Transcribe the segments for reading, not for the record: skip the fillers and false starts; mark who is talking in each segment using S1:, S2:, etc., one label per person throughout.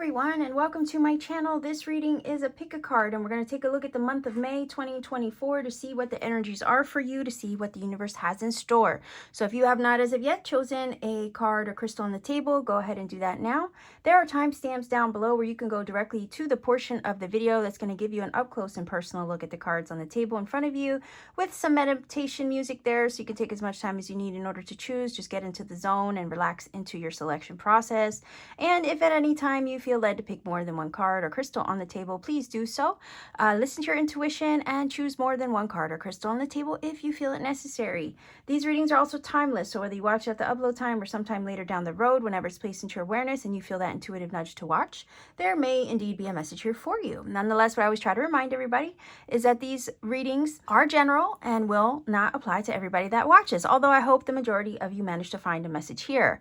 S1: everyone, and welcome to my channel. This reading is a pick a card, and we're going to take a look at the month of May 2024 to see what the energies are for you, to see what the universe has in store. So if you have not as of yet chosen a card or crystal on the table, go ahead and do that now. There are timestamps down below where you can go directly to the portion of the video that's going to give you an up close and personal look at the cards on the table in front of you, with some meditation music there, so you can take as much time as you need in order to choose. Just get into the zone and relax into your selection process. And if at any time you feel led to pick more than one card or crystal on the table, please do so. Listen to your intuition and choose more than one card or crystal on the table if you feel it necessary. These readings are also timeless, so whether you watch at the upload time or sometime later down the road, whenever it's placed into your awareness and you feel that intuitive nudge to watch, there may indeed be a message here for you. Nonetheless, what I always try to remind everybody is that these readings are general and will not apply to everybody that watches, although I hope the majority of you manage to find a message here.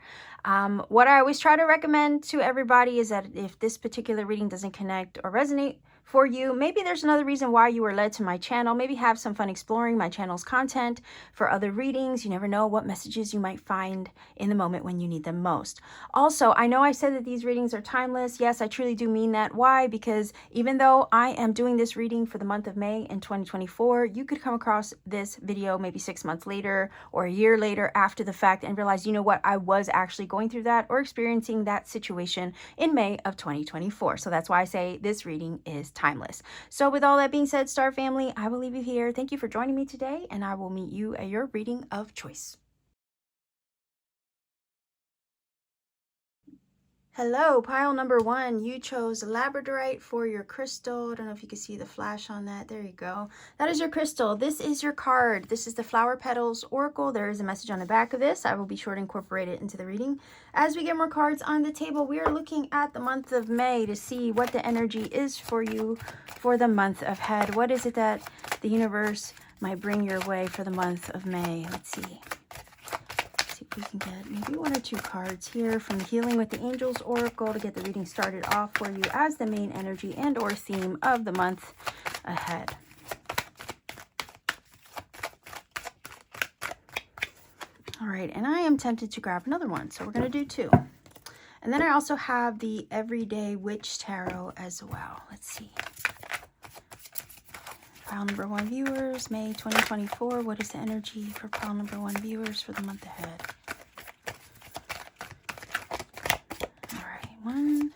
S1: What I always try to recommend to everybody is that if this particular reading doesn't connect or resonate for you, maybe there's another reason why you were led to my channel. Maybe have some fun exploring my channel's content for other readings. You never know what messages you might find in the moment when you need them most. Also, I know I said that these readings are timeless. Yes, I truly do mean that. Why? Because even though I am doing this reading for the month of May in 2024, you could come across this video maybe 6 months later or a year later after the fact and realize, you know what, I was actually going through that or experiencing that situation in May of 2024. So that's why I say this reading is timeless. So with all that being said, Star family, I will leave you here. Thank you for joining me today, and I will meet you at your reading of choice. Hello, pile number one. You chose Labradorite for your crystal. I don't know if you can see the flash on that. There you go. That is your crystal. This is your card. This is the Flower Petals Oracle. There is a message on the back of this. I will be sure to incorporate it into the reading. As we get more cards on the table, we are looking at the month of May to see what the energy is for you for the month ahead. What is it that the universe might bring your way for the month of May? Let's see. We can get maybe one or two cards here from the Healing with the Angels Oracle to get the reading started off for you as the main energy and or theme of the month ahead. All right, and I am tempted to grab another one, so we're going to do two. And then I also have the Everyday Witch Tarot as well. Let's see. Pile number one viewers, May 2024. What is the energy for pile number one viewers for the month ahead? All right, one.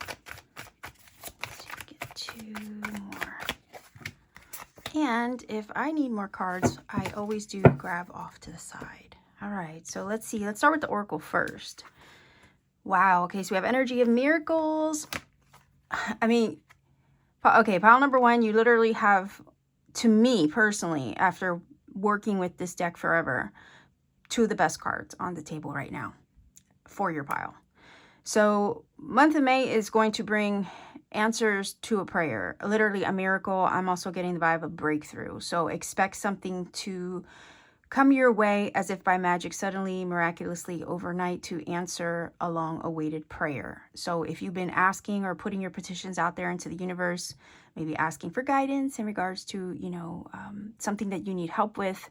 S1: Let's see if we get two more. And if I need more cards, I always do grab off to the side. All right, so let's see. Let's start with the Oracle first. Wow, okay, so we have energy of miracles. I mean, okay, pile number one, you literally have, to me personally, after working with this deck forever, two of the best cards on the table right now for your pile. So month of May is going to bring answers to a prayer, literally a miracle. I'm also getting the vibe of breakthrough. So expect something to come your way as if by magic, suddenly, miraculously, overnight, to answer a long-awaited prayer. So if you've been asking or putting your petitions out there into the universe, maybe asking for guidance in regards to, you know, something that you need help with,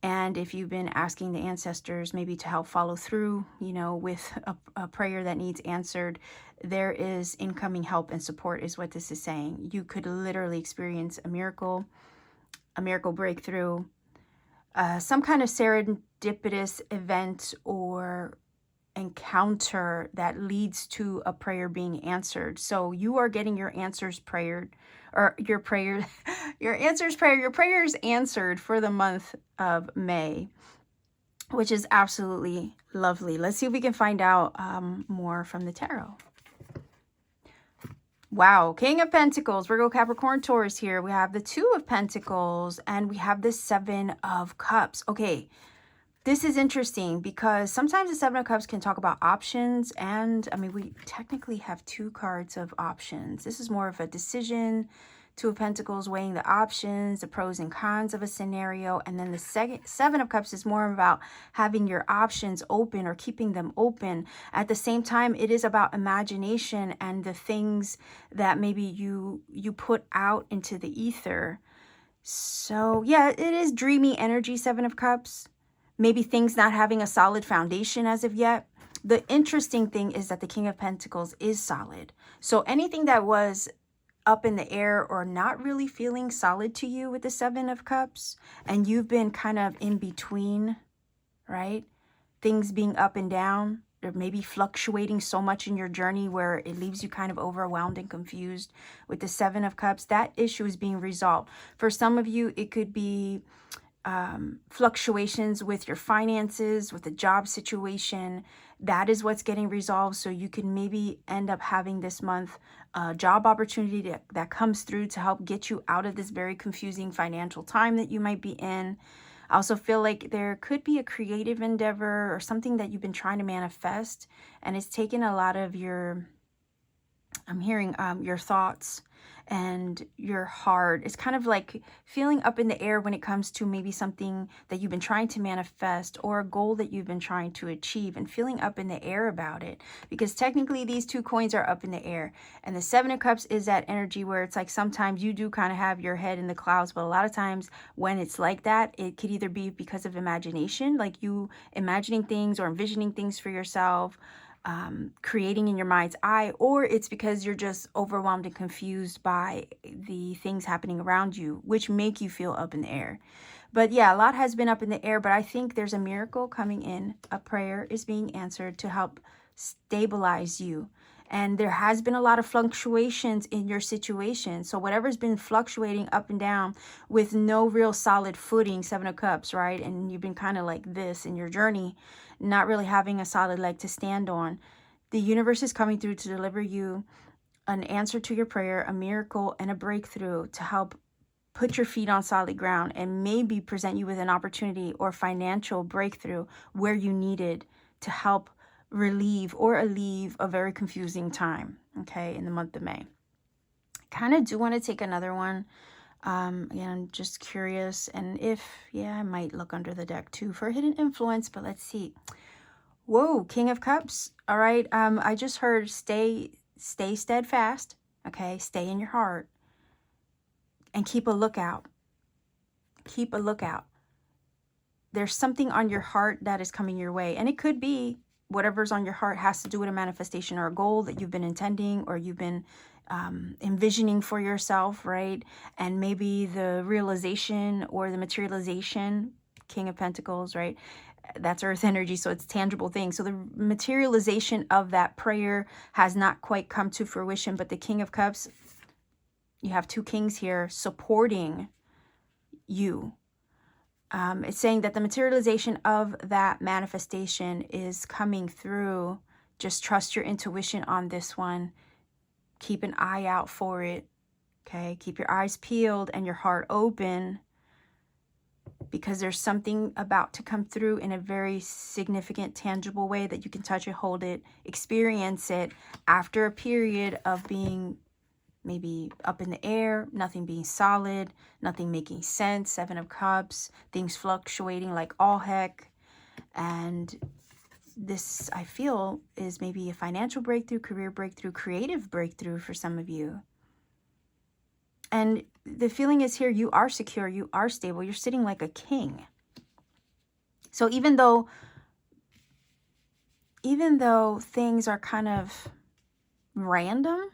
S1: and if you've been asking the ancestors maybe to help follow through, you know, with a prayer that needs answered, there is incoming help and support is what this is saying. You could literally experience a miracle breakthrough, some kind of serendipitous event or encounter that leads to a prayer being answered. So you are getting your answers prayers answered for the month of May, which is absolutely lovely. Let's see if we can find out more from the tarot. Wow, King of Pentacles, Virgo, Capricorn, Taurus here. We have the Two of Pentacles and we have the Seven of Cups. Okay, this is interesting because sometimes the Seven of Cups can talk about options, and I mean, we technically have two cards of options. This is more of a decision. Two of Pentacles, weighing the options, the pros and cons of a scenario. And then the Seven of Cups is more about having your options open or keeping them open. At the same time, it is about imagination and the things that maybe you put out into the ether. So yeah, it is dreamy energy, Seven of Cups. Maybe things not having a solid foundation as of yet. The interesting thing is that the King of Pentacles is solid. So anything that was up in the air or not really feeling solid to you with the Seven of Cups, and you've been kind of in between, right? Things being up and down, or maybe fluctuating so much in your journey where it leaves you kind of overwhelmed and confused with the Seven of Cups. That issue is being resolved. For some of you, it could be fluctuations with your finances, with a job situation. That is what's getting resolved. So you can maybe end up having this month a job opportunity that comes through to help get you out of this very confusing financial time that you might be in. I also feel like there could be a creative endeavor or something that you've been trying to manifest, and it's taken a lot of your, I'm hearing your thoughts and your heart. It's kind of like feeling up in the air when it comes to maybe something that you've been trying to manifest or a goal that you've been trying to achieve, and feeling up in the air about it, because technically these two coins are up in the air. And the Seven of Cups is that energy where it's like sometimes you do kind of have your head in the clouds, but a lot of times when it's like that, it could either be because of imagination, like you imagining things or envisioning things for yourself, creating in your mind's eye, or it's because you're just overwhelmed and confused by the things happening around you, which make you feel up in the air. But yeah, a lot has been up in the air, but I think there's a miracle coming in. A prayer is being answered to help stabilize you. And there has been a lot of fluctuations in your situation. So whatever's been fluctuating up and down with no real solid footing, Seven of Cups, right? And you've been kind of like this in your journey, not really having a solid leg to stand on. The universe is coming through to deliver you an answer to your prayer, a miracle, and a breakthrough to help put your feet on solid ground and maybe present you with an opportunity or financial breakthrough where you needed to help relieve or alleviate a very confusing time, okay, in the month of May. I kind of do want to take another one. Again, I'm just curious, and I might look under the deck too for hidden influence, but let's see. Whoa, King of Cups. All right. I just heard stay steadfast. Okay. Stay in your heart and keep a lookout. Keep a lookout. There's something on your heart that is coming your way, and it could be whatever's on your heart has to do with a manifestation or a goal that you've been intending or you've been envisioning for yourself, right? And maybe the realization or the materialization, King of Pentacles, right? That's earth energy, so it's tangible things. So the materialization of that prayer has not quite come to fruition, but the King of Cups, you have two kings here supporting you. It's saying that the materialization of that manifestation is coming through. Just trust your intuition on this one. Keep an eye out for it. Okay, keep your eyes peeled and your heart open, because there's something about to come through in a very significant, tangible way that you can touch it, hold it, experience it after a period of being maybe up in the air, nothing being solid, nothing making sense, Seven of Cups, things fluctuating like all heck. And this, I feel, is maybe a financial breakthrough, career breakthrough, creative breakthrough for some of you. And the feeling is here, you are secure, you are stable, you're sitting like a king. So even though things are kind of random,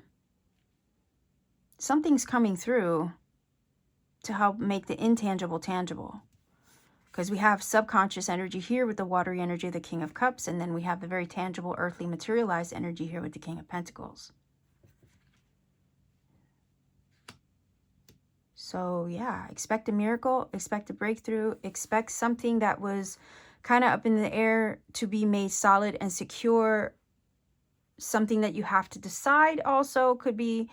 S1: something's coming through to help make the intangible tangible. Because we have subconscious energy here with the watery energy of the King of Cups, and then we have the very tangible, earthly, materialized energy here with the King of Pentacles. So yeah, expect a miracle, expect a breakthrough, expect something that was kind of up in the air to be made solid and secure. Something that you have to decide also could be,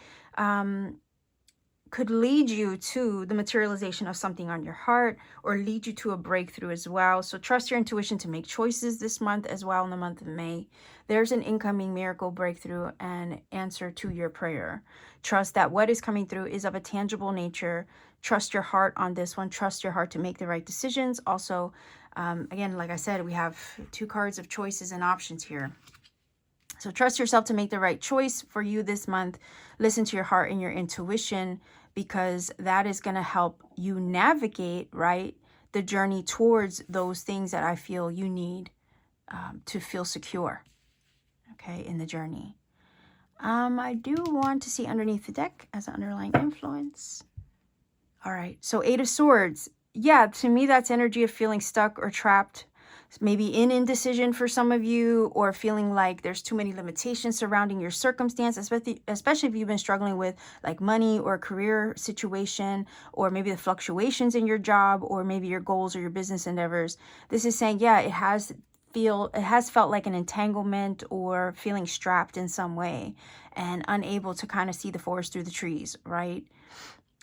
S1: could lead you to the materialization of something on your heart, or lead you to a breakthrough as well. So trust your intuition to make choices this month as well, in the month of May. There's an incoming miracle, breakthrough, and answer to your prayer. Trust that what is coming through is of a tangible nature. Trust your heart on this one. Trust your heart to make the right decisions. Also, again, like I said, we have two cards of choices and options here. So trust yourself to make the right choice for you this month. Listen to your heart and your intuition, because that is going to help you navigate, right, the journey towards those things that I feel you need to feel secure. okay, in the journey. I do want to see underneath the deck as an underlying influence. All right, so 8 of Swords. Yeah, to me, that's energy of feeling stuck or trapped, maybe in indecision for some of you, or feeling like there's too many limitations surrounding your circumstance, especially if you've been struggling with like money or career situation, or maybe the fluctuations in your job, or maybe your goals or your business endeavors. This is saying, yeah, it has felt like an entanglement or feeling strapped in some way and unable to kind of see the forest through the trees, right?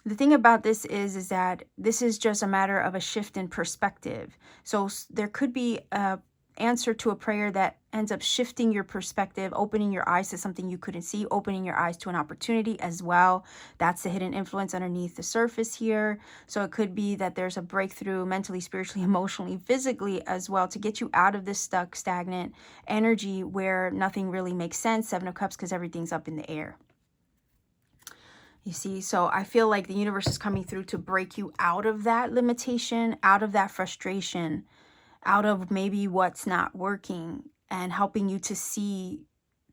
S1: The thing about this is that this is just a matter of a shift in perspective. So there could be a answer to a prayer that ends up shifting your perspective, opening your eyes to something you couldn't see, opening your eyes to an opportunity as well. That's the hidden influence underneath the surface here. So it could be that there's a breakthrough mentally, spiritually, emotionally, physically as well, to get you out of this stuck, stagnant energy where nothing really makes sense. 7 of Cups, because everything's up in the air. You see, so I feel like the universe is coming through to break you out of that limitation, out of that frustration, out of maybe what's not working, and helping you to see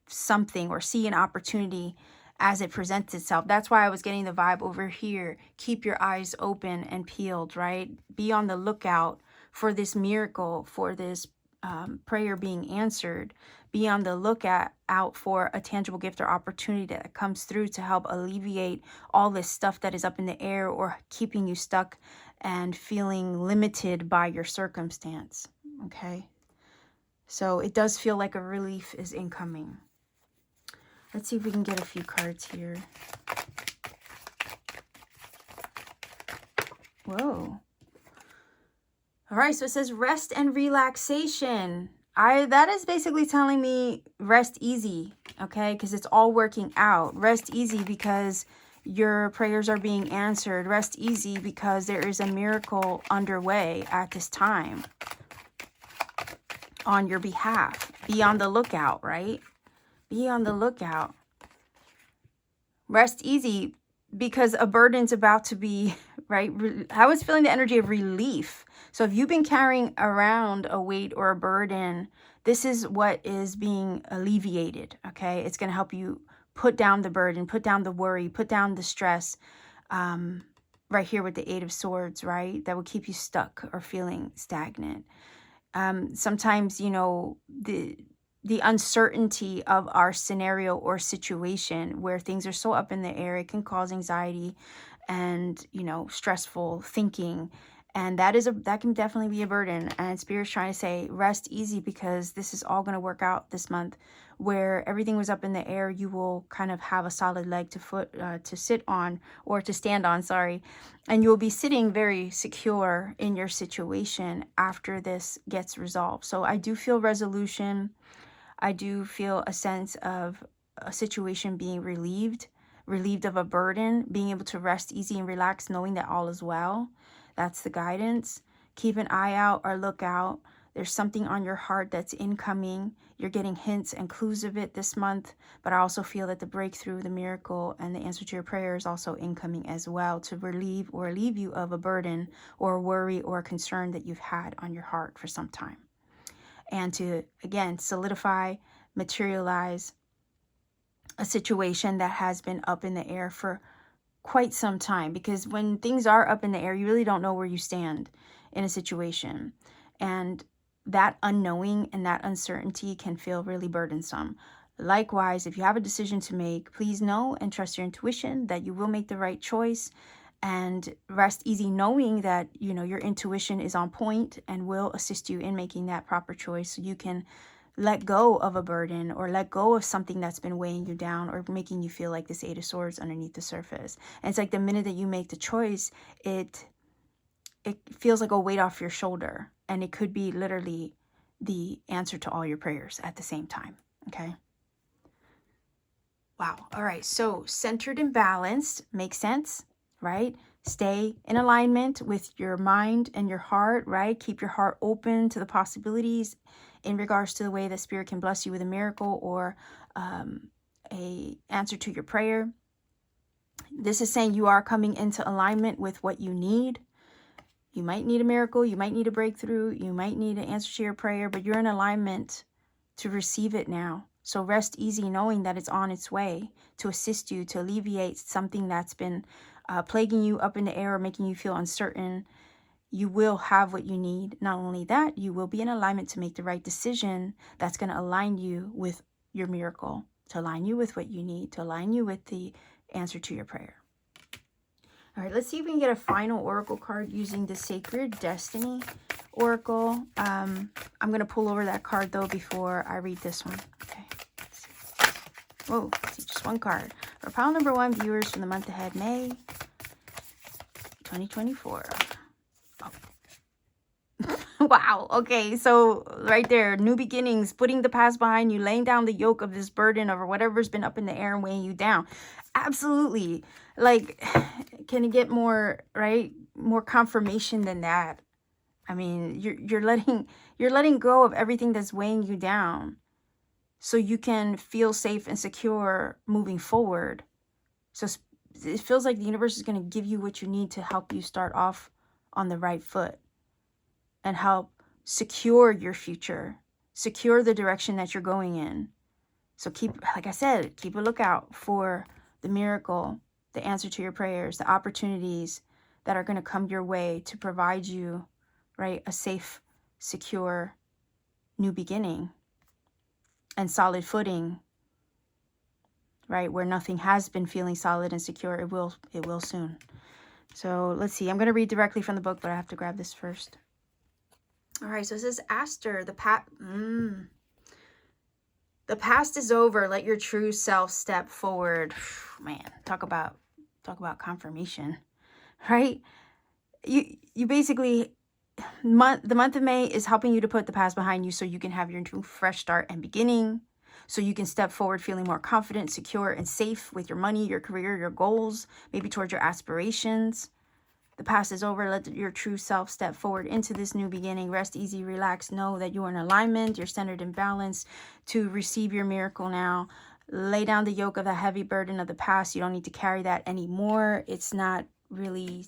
S1: something or see an opportunity as it presents itself. That's why I was getting the vibe over here. Keep your eyes open and peeled, right? Be on the lookout for this miracle, for this prayer being answered. Be on the lookout for a tangible gift or opportunity that comes through to help alleviate all this stuff that is up in the air or keeping you stuck and feeling limited by your circumstance. Okay, so it does feel like a relief is incoming. Let's see if we can get a few cards here. Whoa. All right, so it says rest and relaxation. That is basically telling me rest easy, okay? Because it's all working out. Rest easy because your prayers are being answered. Rest easy because there is a miracle underway at this time on your behalf. Be on the lookout, right? Be on the lookout. Rest easy because a burden's about to be, right? I was feeling the energy of relief. So if you've been carrying around a weight or a burden, this is what is being alleviated, okay? It's going to help you put down the burden, put down the worry, put down the stress, right here with the 8 of Swords, right? That will keep you stuck or feeling stagnant. Sometimes, you know, the uncertainty of our scenario or situation where things are so up in the air, it can cause anxiety and, you know, stressful thinking. And that can definitely be a burden. And Spirit's trying to say, rest easy because this is all going to work out this month. Where everything was up in the air, you will kind of have a solid leg to sit on, or to stand on, sorry. And you'll be sitting very secure in your situation after this gets resolved. So I do feel resolution. I do feel a sense of a situation being relieved of a burden, being able to rest easy and relax, knowing that all is well. That's the guidance. Keep an eye out or look out. There's something on your heart that's incoming. You're getting hints and clues of it this month, but I also feel that the breakthrough, the miracle, and the answer to your prayer is also incoming as well, to relieve or relieve you of a burden or a worry or a concern that you've had on your heart for some time. And to, again, solidify, materialize a situation that has been up in the air for quite some time. Because when things are up in the air, you really don't know where you stand in a situation. And that unknowing and that uncertainty can feel really burdensome. Likewise, if you have a decision to make, please know and trust your intuition that you will make the right choice, and rest easy knowing that, you know, your intuition is on point and will assist you in making that proper choice, so you can let go of a burden or let go of something that's been weighing you down or making you feel like this 8 of Swords underneath the surface. And it's like the minute that you make the choice, it feels like a weight off your shoulder, and it could be literally the answer to all your prayers at the same time. Okay. Wow. All right. So centered and balanced makes sense, right? Stay in alignment with your mind and your heart, right? Keep your heart open to the possibilities in regards to the way that Spirit can bless you with a miracle or a answer to your prayer. This is saying you are coming into alignment with what you need. You might need a miracle. You might need a breakthrough. You might need an answer to your prayer, but you're in alignment to receive it now. So rest easy knowing that it's on its way to assist you, to alleviate something that's been plaguing you up in the air or making you feel uncertain. You will have what you need. Not only that, you will be in alignment to make the right decision that's going to align you with your miracle, to align you with what you need, to align you with the answer to your prayer. All right, let's see if we can get a final oracle card using the Sacred Destiny Oracle. I'm going to pull over that card, though, before I read this one. Okay. Let's see. Whoa, let's see, just one card. For pile number 1, viewers from the month ahead, May 2024. Wow. Okay. So right there, new beginnings, putting the past behind you, laying down the yoke of this burden of whatever's been up in the air and weighing you down. Absolutely. Like, can it get more, right? More confirmation than that? I mean, you're letting go of everything that's weighing you down so you can feel safe and secure moving forward. So it feels like the universe is going to give you what you need to help you start off on the right foot and help secure your future, secure the direction that you're going in. So keep, like I said, keep a lookout for the miracle, the answer to your prayers, the opportunities that are going to come your way to provide you, right, a safe, secure new beginning and solid footing, right, where nothing has been feeling solid and secure. It will soon. So let's see. I'm going to read directly from the book, but I have to grab this first. All right, so it says, Aster, the past is over. Let your true self step forward. Man, talk about confirmation, right? You basically, the month of May is helping you to put the past behind you so you can have your new fresh start and beginning. So you can step forward feeling more confident, secure, and safe with your money, your career, your goals, maybe towards your aspirations. The past is over. Let your true self step forward into this new beginning. Rest easy, relax. Know that you are in alignment. You're centered and balanced to receive your miracle now. Lay down the yoke of the heavy burden of the past. You don't need to carry that anymore. It's not really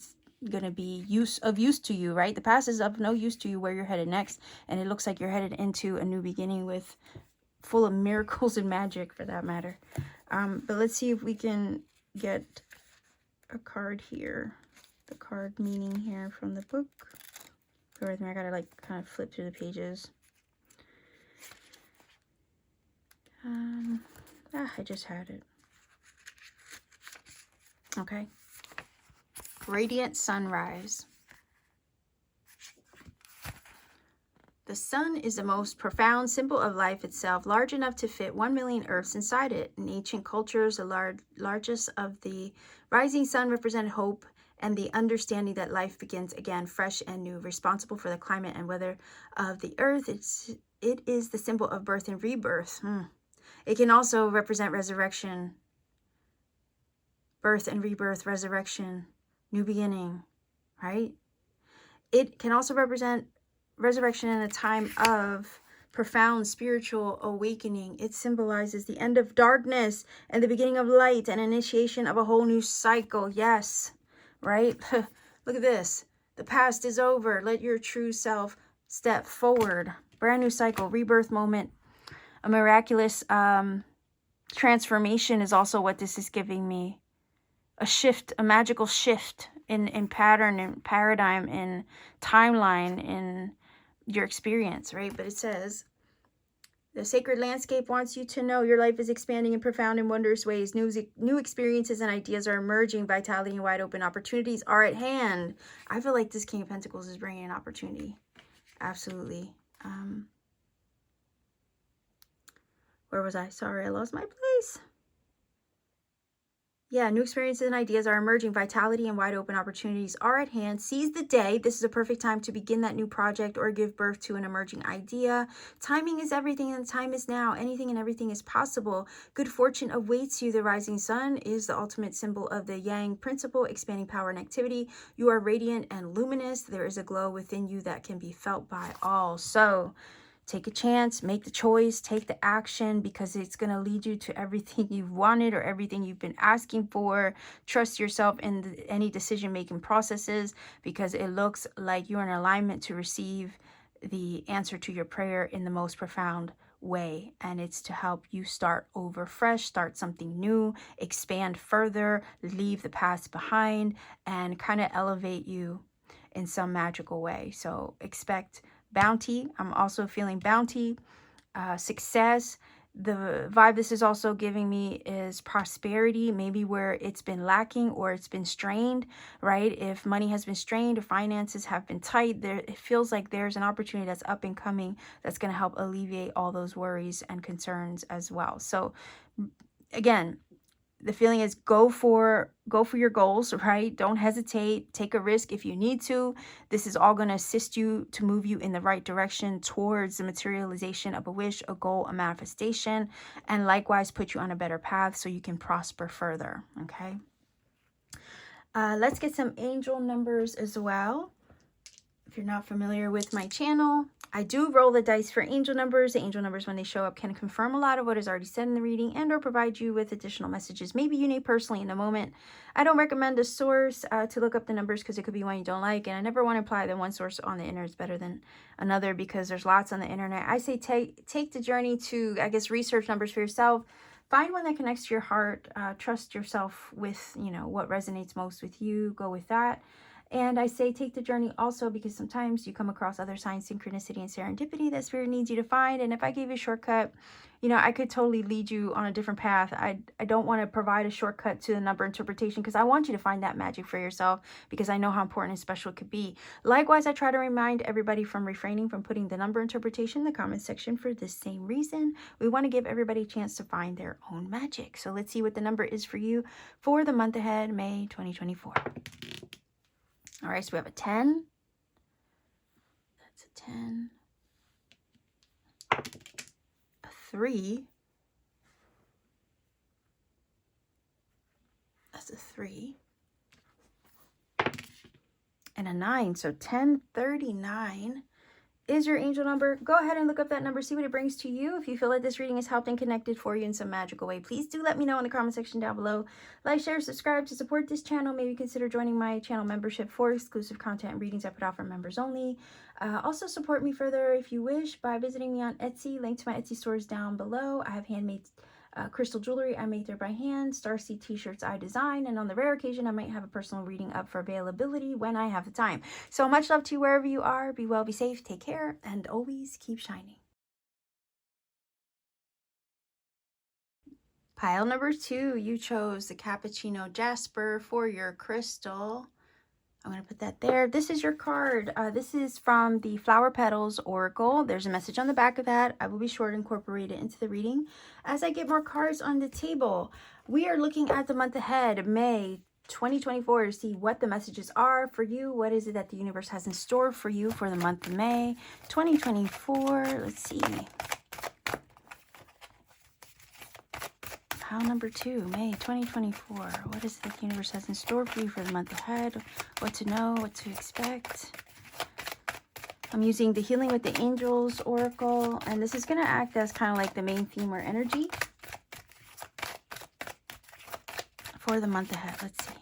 S1: going to be of use to you, right? The past is of no use to you where you're headed next. And it looks like you're headed into a new beginning with full of miracles and magic, for that matter. But let's see if we can get a card here. The card meaning here from the book. Bear with me, I gotta like kind of flip through the pages. I just had it. Okay. Radiant sunrise. The sun is the most profound symbol of life itself, large enough to fit 1 million Earths inside it. In ancient cultures, the largest of the rising sun represented hope and the understanding that life begins again, fresh and new, responsible for the climate and weather of the earth. It is the symbol of birth and rebirth. It can also represent resurrection, birth and rebirth, resurrection, new beginning, right? It can also represent resurrection in a time of profound spiritual awakening. It symbolizes the end of darkness and the beginning of light and initiation of a whole new cycle. Yes. Right? Look at this. The past is over. Let your true self step forward. Brand new cycle, rebirth moment. A miraculous transformation is also what this is giving me. A shift, a magical shift in pattern, in paradigm, in timeline, in your experience, right? But it says, the sacred landscape wants you to know your life is expanding in profound and wondrous ways. New experiences and ideas are emerging. Vitality and wide open opportunities are at hand. I feel like this King of Pentacles is bringing an opportunity. Absolutely. Where was I? Sorry, I lost my place. Yeah, new experiences and ideas are emerging. Vitality and wide open opportunities are at hand. Seize the day. This is a perfect time to begin that new project or give birth to an emerging idea. Timing is everything and time is now. Anything and everything is possible. Good fortune awaits you. The rising sun is the ultimate symbol of the Yang principle, expanding power and activity. You are radiant and luminous. There is a glow within you that can be felt by all. So take a chance, make the choice, take the action, because it's going to lead you to everything you've wanted or everything you've been asking for. Trust yourself in any decision-making processes, because it looks like you're in alignment to receive the answer to your prayer in the most profound way, and it's to help you start over fresh, start something new, expand further, leave the past behind, and kind of elevate you in some magical way. So expect bounty. I'm also feeling bounty, success. The vibe this is also giving me is prosperity, maybe where it's been lacking or it's been strained, right? If money has been strained or finances have been tight, there it feels like there's an opportunity that's up and coming that's going to help alleviate all those worries and concerns as well. So again, the feeling is go for your goals, right? Don't hesitate. Take a risk if you need to. This is all going to assist you to move you in the right direction towards the materialization of a wish, a goal, a manifestation, and likewise put you on a better path so you can prosper further, okay? Let's get some angel numbers as well. If you're not familiar with my channel, I do roll the dice for angel numbers. The angel numbers, when they show up, can confirm a lot of what is already said in the reading and or provide you with additional messages maybe you need personally in the moment. I don't recommend a source to look up the numbers because it could be one you don't like, and I never want to imply that one source on the internet is better than another because there's lots on the internet. I say take the journey to, I guess, research numbers for yourself. Find one that connects to your heart. Trust yourself with, you know, what resonates most with you. Go with that. And I say take the journey also because sometimes you come across other signs, synchronicity, and serendipity that spirit needs you to find. And if I gave you a shortcut, you know, I could totally lead you on a different path. I don't want to provide a shortcut to the number interpretation because I want you to find that magic for yourself because I know how important and special it could be. Likewise, I try to remind everybody from refraining from putting the number interpretation in the comment section for this same reason. We want to give everybody a chance to find their own magic. So let's see what the number is for you for the month ahead, May 2024. All right, so we have a 10. That's a 10. A 3. That's a 3. And a 9. So 1039 is your angel number. Go ahead and look up that number, see what it brings to you. If you feel like this reading has helped and connected for you in some magical way, please do let me know in the comment section down below. Like, share, subscribe to support this channel. Maybe consider joining my channel membership for exclusive content and readings I put out for members only. Also support me further if you wish by visiting me on Etsy. Link to my Etsy store is down below. I have handmade crystal jewelry I made there by hand, Starseed t-shirts I design, and on the rare occasion I might have a personal reading up for availability when I have the time. So much love to you wherever you are. Be well, be safe, take care, and always keep shining. Pile number 2, you chose the Cappuccino Jasper for your crystal. I'm going to put that there. This is your card. This is from the Flower Petals Oracle. There's a message on the back of that. I will be sure to incorporate it into the reading as I get more cards on the table. We are looking at the month ahead, May 2024, to see what the messages are for you. What is it that the universe has in store for you for the month of May 2024? Let's see. Pile number 2, May 2024. What is it that the universe has in store for you for the month ahead? What to know, what to expect. I'm using the Healing with the Angels Oracle, and this is going to act as kind of like the main theme or energy for the month ahead. Let's see.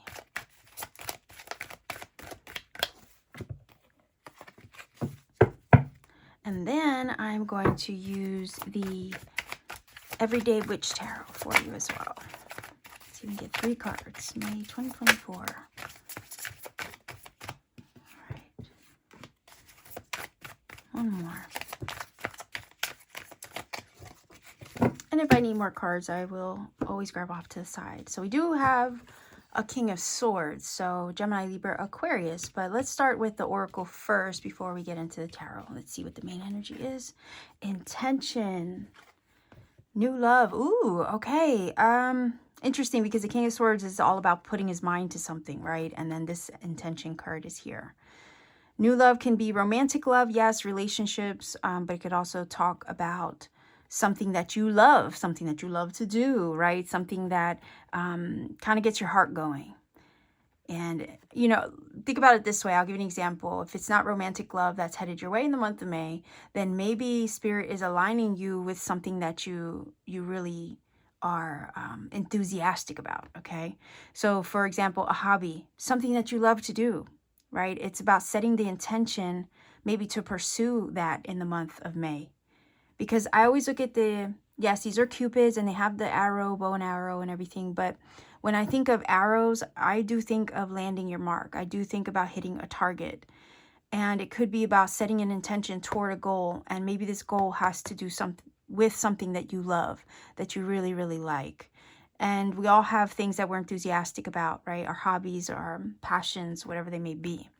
S1: And then I'm going to use the Everyday Witch Tarot for you as well. Let's see, we get 3 cards. May 2024. All right. One more. And if I need more cards, I will always grab off to the side. So we do have a King of Swords. So Gemini, Libra, Aquarius. But let's start with the Oracle first before we get into the tarot. Let's see what the main energy is. Intention. New love. Ooh, okay. Interesting because the King of Swords is all about putting his mind to something, right? And then this intention card is here. New love can be romantic love, yes, relationships, but it could also talk about something that you love to do, right? Something that kind of gets your heart going. And, you know, think about it this way. I'll give you an example. If it's not romantic love that's headed your way in the month of May, then maybe Spirit is aligning you with something that you really are enthusiastic about, okay? So, for example, a hobby, something that you love to do, right? It's about setting the intention maybe to pursue that in the month of May. Because I always look at yes, these are cupids and they have the arrow, bow and arrow and everything. But when I think of arrows, I do think of landing your mark. I do think about hitting a target. And it could be about setting an intention toward a goal. And maybe this goal has to do something with something that you love, that you really, really like. And we all have things that we're enthusiastic about, right? Our hobbies, our passions, whatever they may be.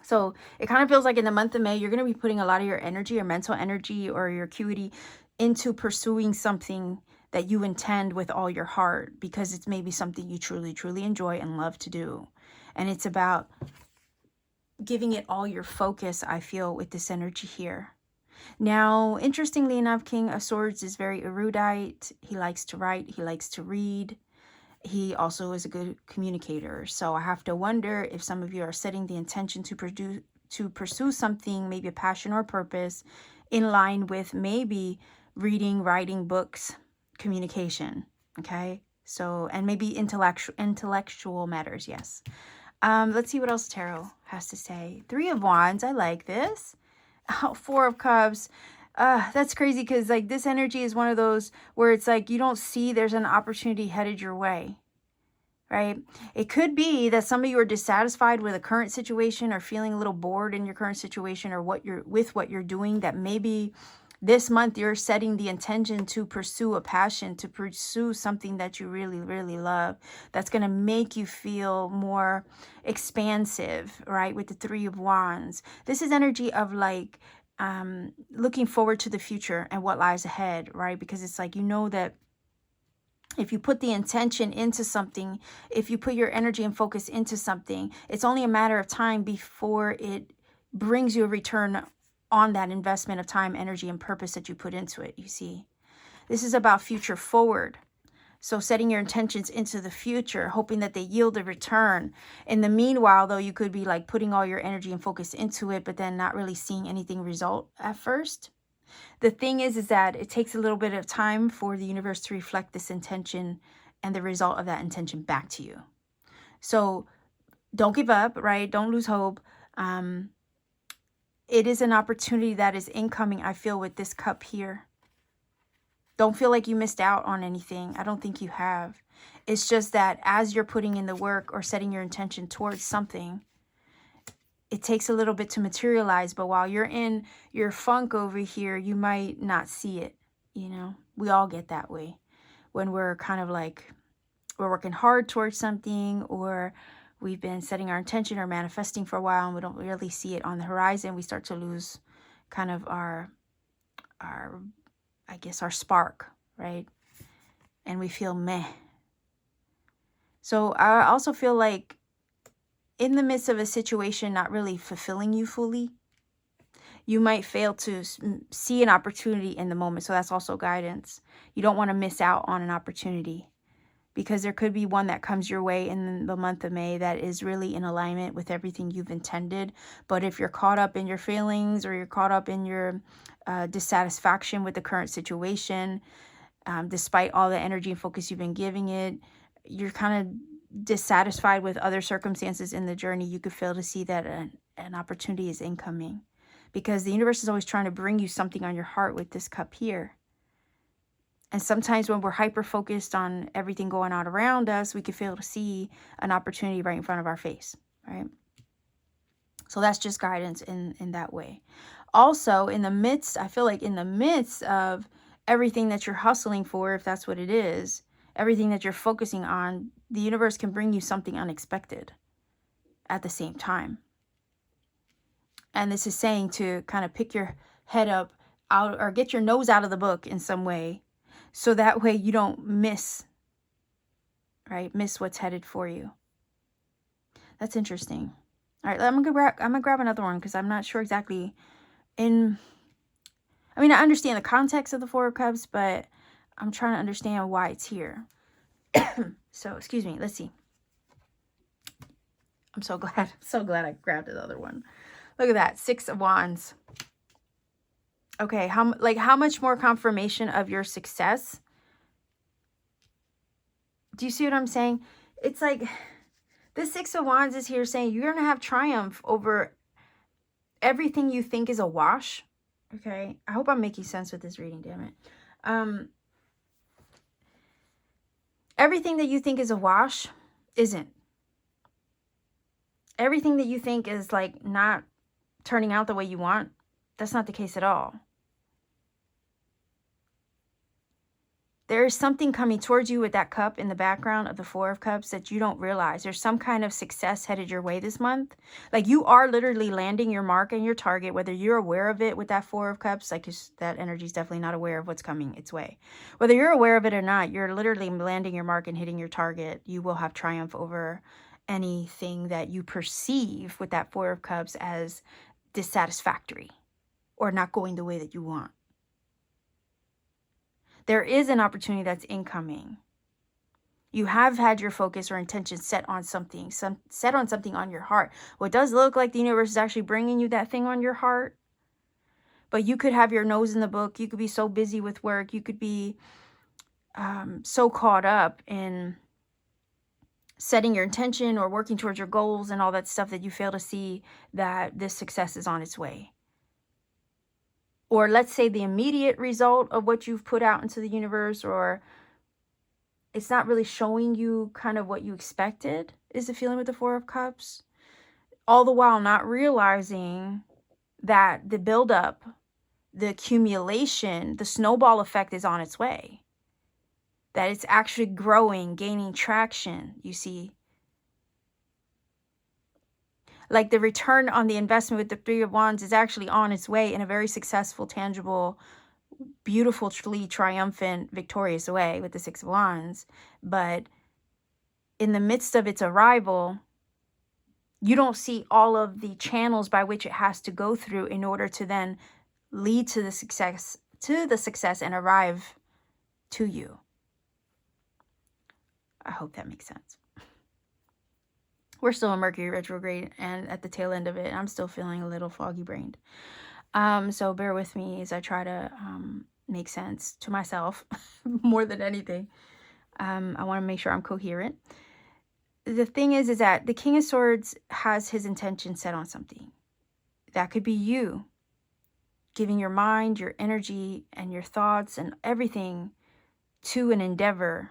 S1: So it kind of feels like in the month of May, you're going to be putting a lot of your energy, your mental energy or your acuity into pursuing something that you intend with all your heart, because it's maybe something you truly, truly enjoy and love to do. And it's about giving it all your focus, I feel, with this energy here. Now, interestingly enough, King of Swords is very erudite. He likes to write. He likes to read. He also is a good communicator. So I have to wonder if some of you are setting the intention to pursue something, maybe a passion or purpose, in line with maybe reading, writing books, communication. Okay. So, and maybe intellectual matters. Yes. Let's see what else tarot has to say. 3 of Wands. I like this. Oh, 4 of Cups. That's crazy, because like this energy is one of those where it's like you don't see there's an opportunity headed your way, right? It could be that some of you are dissatisfied with a current situation or feeling a little bored in your current situation or what you're doing, that maybe this month you're setting the intention to pursue a passion, to pursue something that you really, really love, that's going to make you feel more expansive, right? With the 3 of Wands. This is energy of like looking forward to the future and what lies ahead, right? Because it's like, you know, that if you put the intention into something, if you put your energy and focus into something, it's only a matter of time before it brings you a return on that investment of time, energy, and purpose that you put into it, you see. This is about future forward. So setting your intentions into the future, hoping that they yield a return. In the meanwhile, though, you could be like putting all your energy and focus into it, but then not really seeing anything result at first. The thing is that it takes a little bit of time for the universe to reflect this intention and the result of that intention back to you. So don't give up, right? Don't lose hope. It is an opportunity that is incoming, I feel, with this cup here. Don't feel like you missed out on anything. I don't think you have. It's just that as you're putting in the work or setting your intention towards something, it takes a little bit to materialize. But while you're in your funk over here, you might not see it. You know, we all get that way when we're kind of like, we're working hard towards something, or we've been setting our intention or manifesting for a while and we don't really see it on the horizon. We start to lose kind of our I guess our spark, right? And we feel meh. So I also feel like in the midst of a situation not really fulfilling you fully, you might fail to see an opportunity in the moment. So that's also guidance. You don't want to miss out on an opportunity, because there could be one that comes your way in the month of May that is really in alignment with everything you've intended. But if you're caught up in your feelings, or you're caught up in your dissatisfaction with the current situation, despite all the energy and focus you've been giving it, you're kind of dissatisfied with other circumstances in the journey, you could fail to see that an opportunity is incoming, because the universe is always trying to bring you something on your heart with this cup here. And sometimes when we're hyper-focused on everything going on around us, we can fail to see an opportunity right in front of our face, right? So that's just guidance in that way. Also, in the midst, I feel like in the midst of everything that you're hustling for, if that's what it is, everything that you're focusing on, the universe can bring you something unexpected at the same time. And this is saying to kind of pick your head up out, or get your nose out of the book in some way, so that way you don't miss, right? Miss what's headed for you. That's interesting. All right, I'm gonna grab another one, because I'm not sure exactly I understand the context of the 4 of Cups, but I'm trying to understand why it's here. So, excuse me. Let's see. I'm so glad I grabbed another one. Look at that. 6 of Wands. Okay, how much more confirmation of your success? Do you see what I'm saying? It's like the 6 of Wands is here saying you're going to have triumph over everything you think is a wash. Okay, I hope I'm making sense with this reading, damn it. Everything that you think is a wash isn't. Everything that you think is like not turning out the way you want, that's not the case at all. There is something coming towards you with that cup in the background of the Four of Cups that you don't realize. There's some kind of success headed your way this month. Like you are literally landing your mark and your target, whether you're aware of it with that Four of Cups. Like that energy is definitely not aware of what's coming its way. Whether you're aware of it or not, you're literally landing your mark and hitting your target. You will have triumph over anything that you perceive with that Four of Cups as dissatisfactory or not going the way that you want. There is an opportunity that's incoming. You have had your focus or intention set on something, set on something on your heart. What does look like the universe is actually bringing you that thing on your heart. But you could have your nose in the book. You could be so busy with work. You could be so caught up in setting your intention or working towards your goals and all that stuff that you fail to see that this success is on its way. Or let's say the immediate result of what you've put out into the universe, or it's not really showing you kind of what you expected, is the feeling with the Four of Cups. All the while not realizing that the buildup, the accumulation, the snowball effect is on its way. That it's actually growing, gaining traction, you see. Like the return on the investment with the Three of Wands is actually on its way in a very successful, tangible, beautifully triumphant, victorious way with the Six of Wands. But in the midst of its arrival, you don't see all of the channels by which it has to go through in order to then lead to the success and arrive to you. I hope that makes sense. We're still in Mercury retrograde and at the tail end of it. I'm still feeling a little foggy brained. So bear with me as I try to make sense to myself more than anything. I want to make sure I'm coherent. The thing is that the King of Swords has his intention set on something. That could be you giving your mind, your energy, and your thoughts and everything to an endeavor.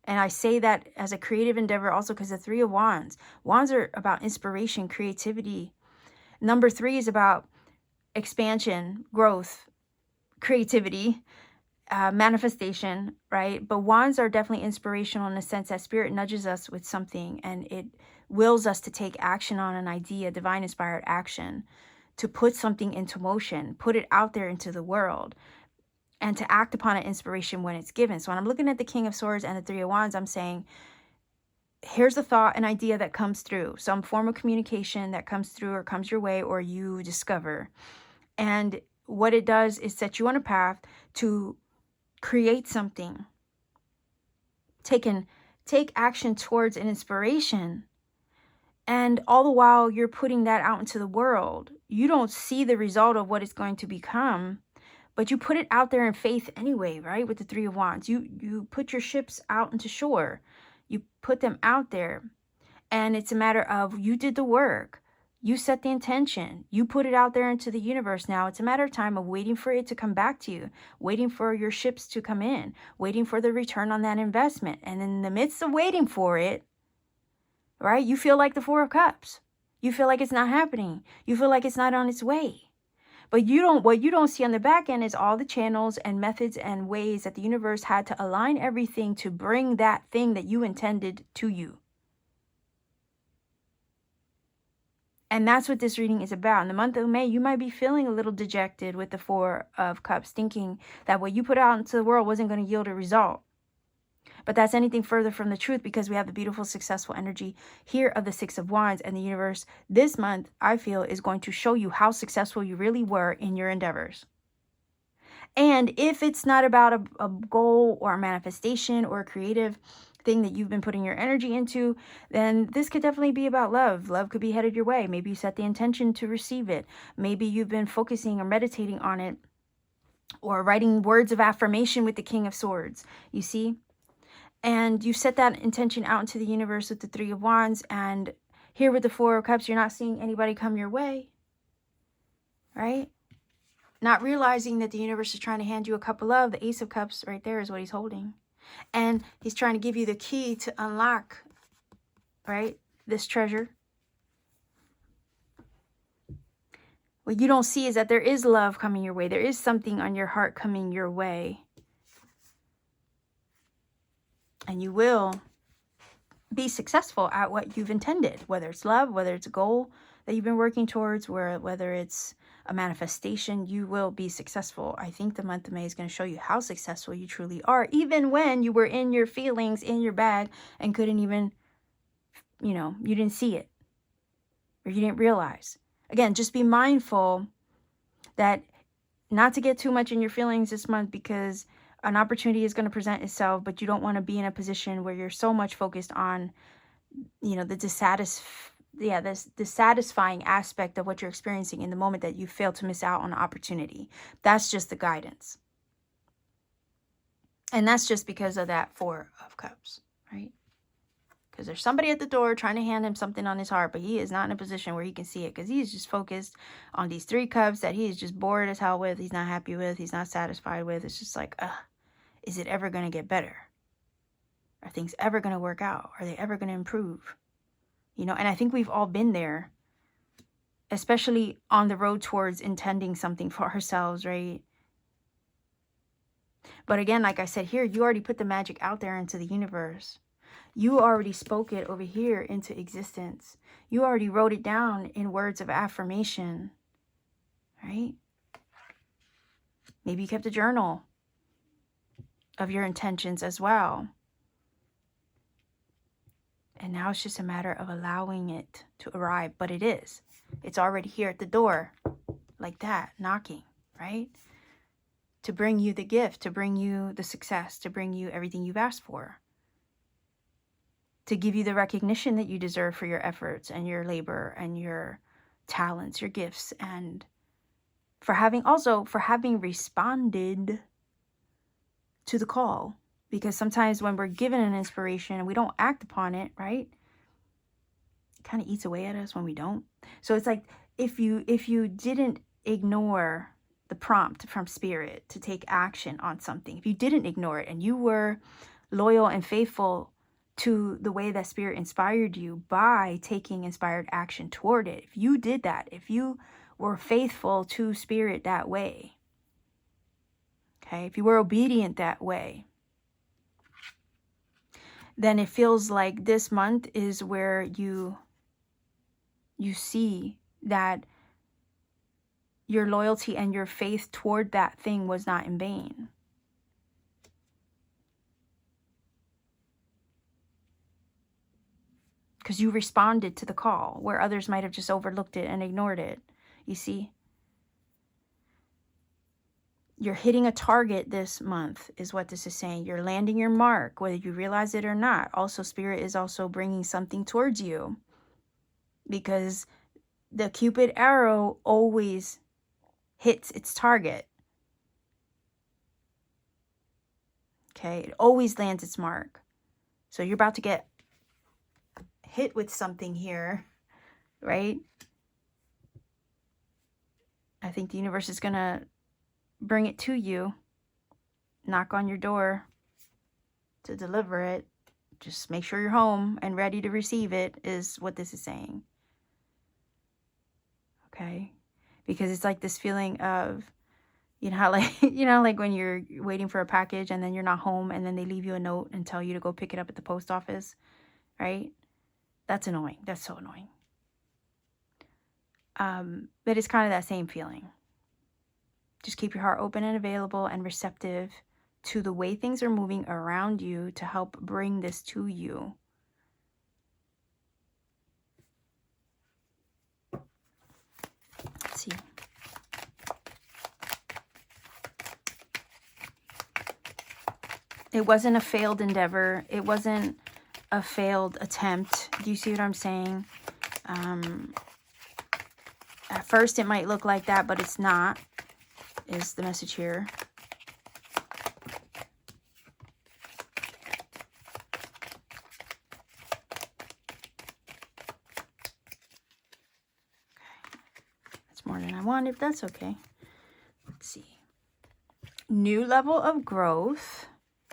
S1: And I say that as a creative endeavor also because the Three of Wands. Wands are about inspiration, creativity. Number 3 is about expansion, growth, creativity, manifestation, right? But wands are definitely inspirational in the sense that spirit nudges us with something and it wills us to take action on an idea, divine inspired action, to put something into motion, put it out there into the world, and to act upon an inspiration when it's given. So when I'm looking at the King of Swords and the Three of Wands, I'm saying, here's a thought, an idea that comes through, some form of communication that comes through or comes your way or you discover. And what it does is set you on a path to create something. Take action towards an inspiration. And all the while you're putting that out into the world, you don't see the result of what it's going to become, but you put it out there in faith anyway, right? With the Three of Wands, you put your ships out into shore. You put them out there. And it's a matter of you did the work. You set the intention. You put it out there into the universe. Now it's a matter of time of waiting for it to come back to you, waiting for your ships to come in, waiting for the return on that investment. And in the midst of waiting for it, right, you feel like the Four of Cups. You feel like it's not happening. You feel like it's not on its way. But what you don't see on the back end is all the channels and methods and ways that the universe had to align everything to bring that thing that you intended to you. And that's what this reading is about. In the month of May, you might be feeling a little dejected with the Four of Cups, thinking that what you put out into the world wasn't going to yield a result. But that's anything further from the truth, because we have the beautiful, successful energy here of the Six of Wands, and the universe this month, I feel, is going to show you how successful you really were in your endeavors. And if it's not about a goal or a manifestation or a creative thing that you've been putting your energy into, then this could definitely be about love. Love could be headed your way. Maybe you set the intention to receive it. Maybe you've been focusing or meditating on it, or writing words of affirmation with the King of Swords, you see? And you set that intention out into the universe with the Three of Wands. And here with the Four of Cups, you're not seeing anybody come your way, right? Not realizing that the universe is trying to hand you a cup of love. The Ace of Cups right there is what he's holding. And he's trying to give you the key to unlock, right, this treasure. What you don't see is that there is love coming your way. There is something on your heart coming your way. And you will be successful at what you've intended, whether it's love, whether it's a goal that you've been working towards, whether it's a manifestation, you will be successful. I think the month of May is going to show you how successful you truly are, even when you were in your feelings, in your bag, and couldn't even, you know, you didn't see it or you didn't realize. Again, just be mindful that not to get too much in your feelings this month, because an opportunity is going to present itself, but you don't want to be in a position where you're so much focused on, you know, the dissatisfying aspect of what you're experiencing in the moment that you fail to miss out on an opportunity. That's just the guidance. And that's just because of that Four of Cups, right? Because there's somebody at the door trying to hand him something on his heart, but he is not in a position where he can see it, because he's just focused on these Three Cups that he is just bored as hell with. He's not happy with. He's not satisfied with. It's just like, is it ever going to get better? Are things ever going to work out? Are they ever going to improve? You know, and I think we've all been there, especially on the road towards intending something for ourselves, right? But again, like I said here, you already put the magic out there into the universe. You already spoke it over here into existence. You already wrote it down in words of affirmation, right? Maybe you kept a journal of your intentions as well. And now it's just a matter of allowing it to arrive. But it is. It's already here at the door, like that, knocking, right? To bring you the gift, to bring you the success, to bring you everything you've asked for. To give you the recognition that you deserve for your efforts and your labor and your talents, your gifts, and for having responded to the call. Because sometimes when we're given an inspiration and we don't act upon it, right? It kind of eats away at us when we don't. So it's like if you didn't ignore the prompt from Spirit to take action on something, if you didn't ignore it and you were loyal and faithful to the way that Spirit inspired you by taking inspired action toward it, if you did that, if you were faithful to Spirit that way, okay, if you were obedient that way, then it feels like this month is where you see that your loyalty and your faith toward that thing was not in vain. Because you responded to the call where others might have just overlooked it and ignored it. You see? You're hitting a target this month is what this is saying. You're landing your mark, whether you realize it or not. Also, Spirit is also bringing something towards you, because the Cupid arrow always hits its target. Okay? It always lands its mark. So you're about to get hit with something here, right? I think the universe is going to bring it to you, knock on your door to deliver it. Just make sure you're home and ready to receive it is what this is saying. Okay? Because it's like this feeling of, you know how like, you know, like when you're waiting for a package and then you're not home and then they leave you a note and tell you to go pick it up at the post office, right? That's annoying. That's so annoying. But it's kind of that same feeling. Just keep your heart open and available and receptive to the way things are moving around you to help bring this to you. Let's see. It wasn't a failed endeavor. It wasn't a failed attempt. Do you see what I'm saying? At first, it might look like that, but it's not, is the message here. Okay. That's more than I wanted, but that's okay. new level of growth,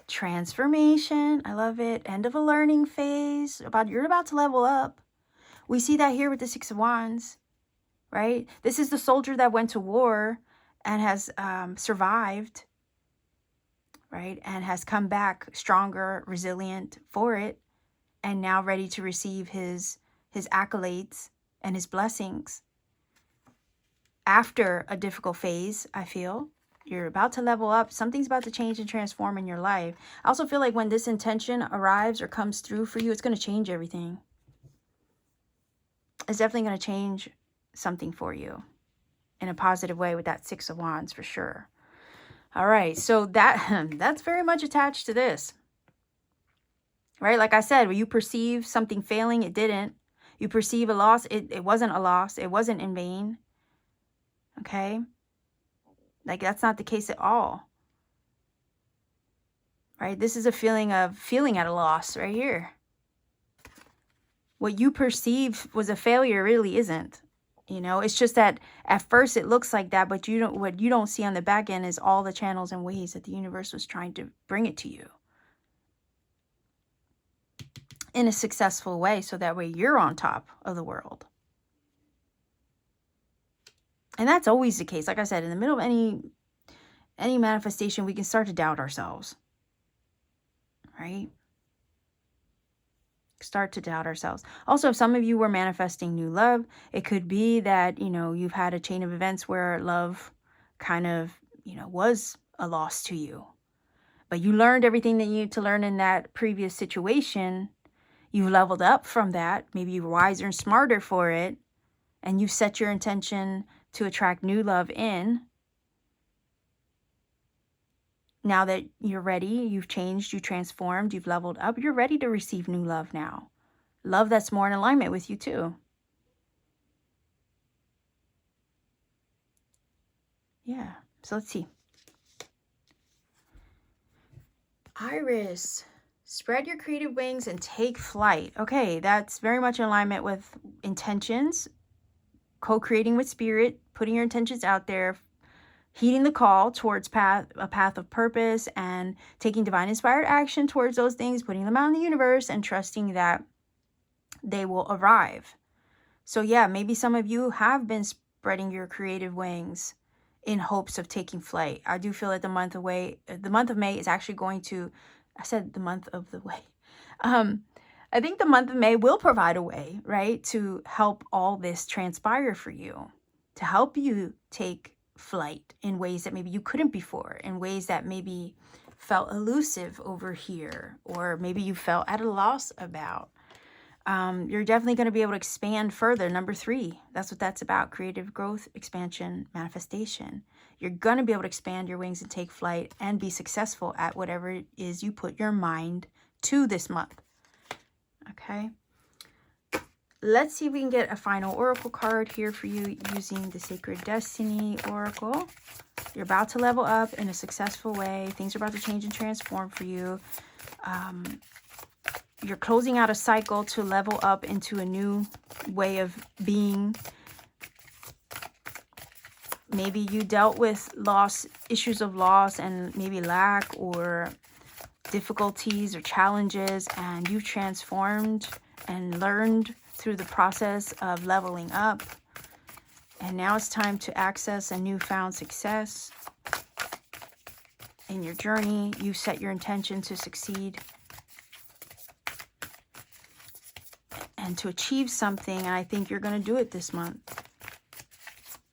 S1: transformation. I love it. End of a learning phase. You're about to level up. We see that here with the Six of Wands, right? This is the soldier that went to war and has survived, right? And has come back stronger, resilient for it, and now ready to receive his accolades and his blessings. After a difficult phase, I feel you're about to level up. Something's about to change and transform in your life. I also feel like when this intention arrives or comes through for you, it's going to change everything. It's definitely going to change something for you in a positive way with that Six of Wands for sure. All right, so that's very much attached to this, right? Like I said, when you perceive something failing, it didn't. You perceive a loss, it wasn't a loss. It wasn't in vain. Okay? Like, that's not the case at all. Right? This is a feeling of feeling at a loss right here. What you perceive was a failure really isn't. You know, it's just that at first it looks like that, but what you don't see on the back end is all the channels and ways that the universe was trying to bring it to you in a successful way, so that way you're on top of the world. And that's always the case. Like I said, in the middle of any manifestation, we can start to doubt ourselves. Right? Start to doubt ourselves. Also, if some of you were manifesting new love, it could be that, you know, you've had a chain of events where love kind of, you know, was a loss to you. But you learned everything that you need to learn in that previous situation. You leveled up from that. Maybe you were wiser and smarter for it. And you set your intention to attract new love in. Now that you're ready, you've changed, you transformed, you've leveled up, you're ready to receive new love now. Love that's more in alignment with you too. Yeah, so let's see. Iris, spread your creative wings and take flight. Okay, that's very much in alignment with intentions, co-creating with spirit, putting your intentions out there, heeding the call towards a path of purpose, and taking divine inspired action towards those things, putting them out in the universe and trusting that they will arrive. So yeah, maybe some of you have been spreading your creative wings in hopes of taking flight. I do feel that the month of May is actually going to, I said the month of the way. I think the month of May will provide a way, right, to help all this transpire for you, to help you take flight in ways that maybe you couldn't before, in ways that maybe felt elusive over here, or maybe you felt at a loss about. You're definitely going to be able to expand further. Number 3, that's what that's about. Creative growth, expansion, manifestation. You're going to be able to expand your wings and take flight and be successful at whatever it is you put your mind to this month. Okay. Let's see if we can get a final oracle card here for you using the Sacred Destiny Oracle. You're about to level up in a successful way. Things are about to change and transform for you. You're closing out a cycle to level up into a new way of being. Maybe you dealt with issues of loss and maybe lack or difficulties or challenges, and you've transformed and learned through the process of leveling up. And now it's time to access a newfound success in your journey. You set your intention to succeed and to achieve something, and I think you're going to do it this month.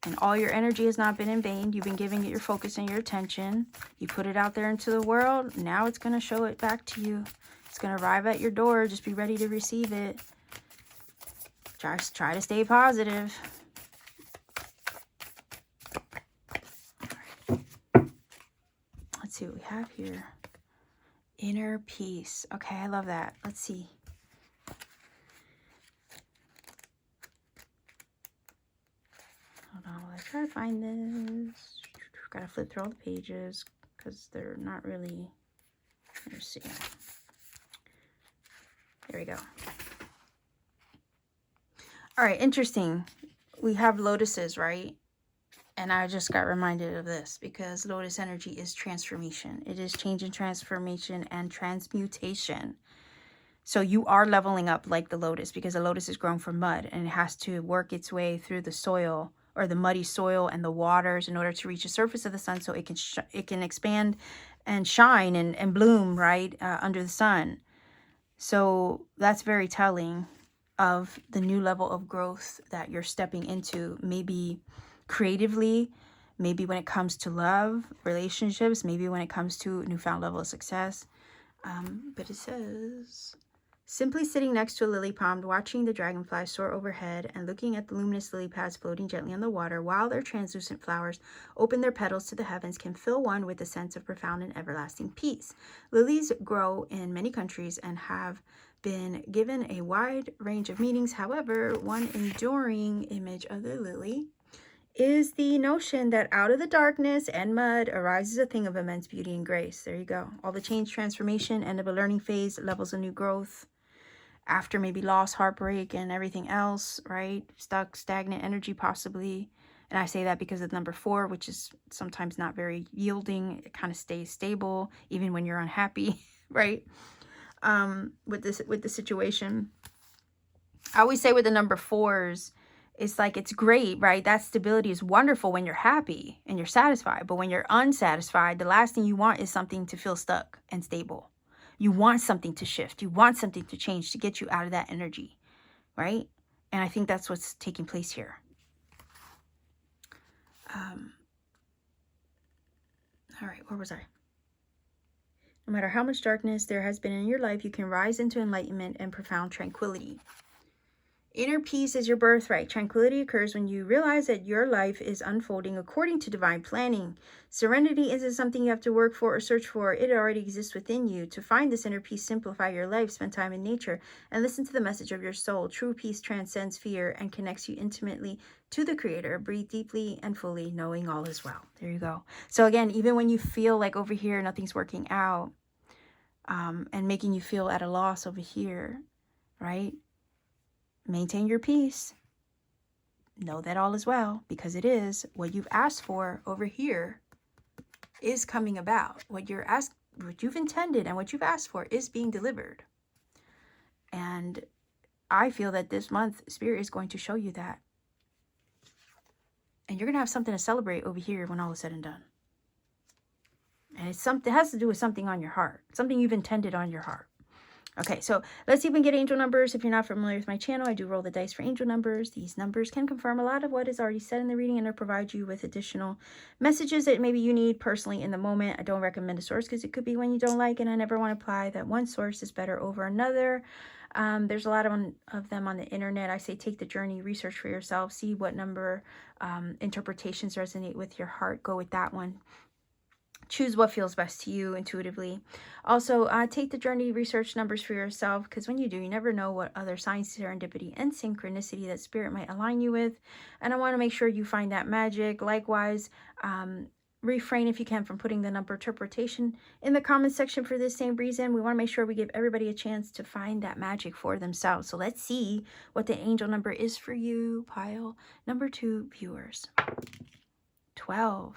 S1: And all your energy has not been in vain. You've been giving it your focus and your attention. You put it out there into the world. Now it's going to show it back to you. It's going to arrive at your door. Just be ready to receive it. Try to stay positive. Let's see what we have here. Inner peace. Okay, I love that. Let's see. Hold on while I try to find this. Gotta flip through all the pages because they're not really. Let's see. There we go. All right, interesting. We have lotuses, right? And I just got reminded of this because Lotus energy is transformation. It is change and transformation and transmutation. So you are leveling up like the lotus, because the lotus is grown from mud and it has to work its way through the soil, or the muddy soil and the waters, in order to reach the surface of the sun, so it can expand and shine and bloom, right, under the sun. So that's very telling of the new level of growth that you're stepping into, maybe creatively, maybe when it comes to love, relationships, maybe when it comes to a newfound level of success. But it says, simply sitting next to a lily pond, watching the dragonflies soar overhead and looking at the luminous lily pads floating gently on the water while their translucent flowers open their petals to the heavens can fill one with a sense of profound and everlasting peace. Lilies grow in many countries and have been given a wide range of meanings. However, one enduring image of the lily is the notion that out of the darkness and mud arises a thing of immense beauty and grace. There you go. All the change, transformation, end of a learning phase, levels of new growth, after maybe loss, heartbreak, and everything else, right? Stuck, stagnant energy possibly. And I say that because of number 4, which is sometimes not very yielding. It kind of stays stable even when you're unhappy, right? With the situation. I always say with the number 4s, it's like, it's great, right? That stability is wonderful when you're happy and you're satisfied. But when you're unsatisfied, the last thing you want is something to feel stuck and stable. You want something to shift. You want something to change to get you out of that energy, right? And I think that's what's taking place here. All right, where was I? No matter how much darkness there has been in your life, you can rise into enlightenment and profound tranquility. Inner peace is your birthright. Tranquility occurs when you realize that your life is unfolding according to divine planning. Serenity isn't something you have to work for or search for. It already exists within you. To find this inner peace, simplify your life, spend time in nature, and listen to the message of your soul. True peace transcends fear and connects you intimately to the Creator. Breathe deeply and fully, knowing all is well. There you go. So again, even when you feel like over here nothing's working out, and making you feel at a loss over here, right? Maintain your peace. Know that all is well, because it is. What you've asked for over here is coming about. What you've intended and what you've asked for is being delivered. And I feel that this month, Spirit is going to show you that. And you're going to have something to celebrate over here when all is said and done. And it has to do with something on your heart. Something you've intended on your heart. Okay, so let's see if we can get angel numbers. If you're not familiar with my channel, I do roll the dice for angel numbers. These numbers can confirm a lot of what is already said in the reading and or provide you with additional messages that maybe you need personally in the moment. I don't recommend a source because it could be one you don't like, and I never want to imply that one source is better over another. There's a lot of them on the internet. I say take the journey, research for yourself, see what number interpretations resonate with your heart. Go with that one. Choose what feels best to you intuitively. Also, take the journey, research numbers for yourself, because when you do, you never know what other signs, serendipity, and synchronicity that Spirit might align you with. And I want to make sure you find that magic. Likewise, refrain if you can from putting the number interpretation in the comment section for this same reason. We want to make sure we give everybody a chance to find that magic for themselves. So let's see what the angel number is for you, pile number 2 viewers. 12.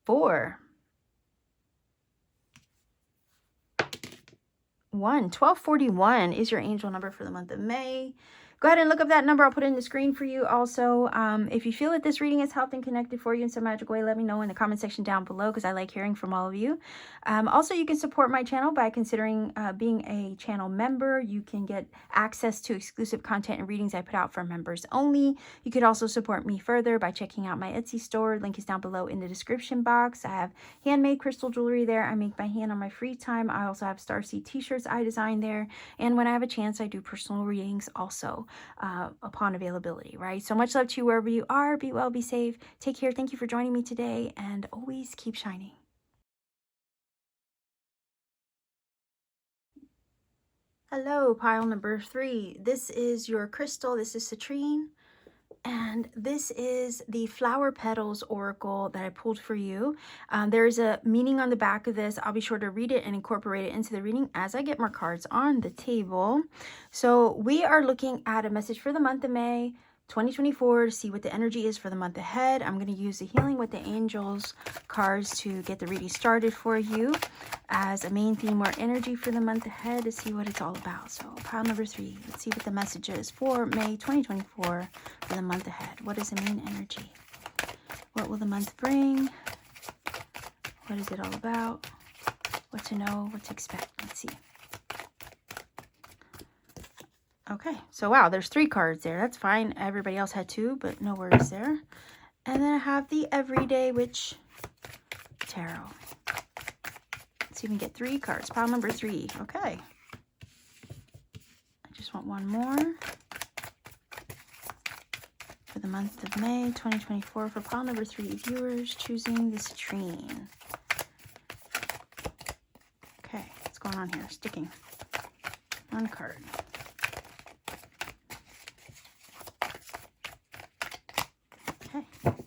S1: 4. 1. 1241 is your angel number for the month of May. Go ahead and look up that number. I'll put it in the screen for you. Also, if you feel that this reading has helped and connected for you in some magical way, let me know in the comment section down below, because I like hearing from all of you. Also, you can support my channel by considering being a channel member. You can get access to exclusive content and readings I put out for members only. You could also support me further by checking out my Etsy store. Link is down below in the description box. I have handmade crystal jewelry there. I make by hand on my free time. I also have Starseed t-shirts I design there. And when I have a chance, I do personal readings also. Upon availability, right? So much love to you wherever you are. Be well, be safe. Take care. Thank you for joining me today, and always keep shining. Hello, pile number 3. This is your crystal. This is Citrine. And this is the Flower Petals Oracle that I pulled for you. There's a meaning on the back of this. I'll be sure to read it and incorporate it into the reading as I get more cards on the table. So we are looking at a message for the month of May 2024 to see what the energy is for the month ahead. I'm going to use the Healing with the Angels cards to get the reading started for you as a main theme or energy for the month ahead to see what it's all about. So pile number 3, let's see what the message is for May 2024 for the month ahead. What is the main energy? What will the month bring? What is it all about? What to know, what to expect. Let's see. Okay, so wow, there's 3 cards there. That's fine. Everybody else had 2, but no worries there. And then I have the Everyday Witch Tarot. Let's see if we can get 3 cards. Pile number 3. Okay. I just want one more for the month of May 2024 for pile number 3 viewers choosing the Citrine. Okay, what's going on here? Sticking. 1 card.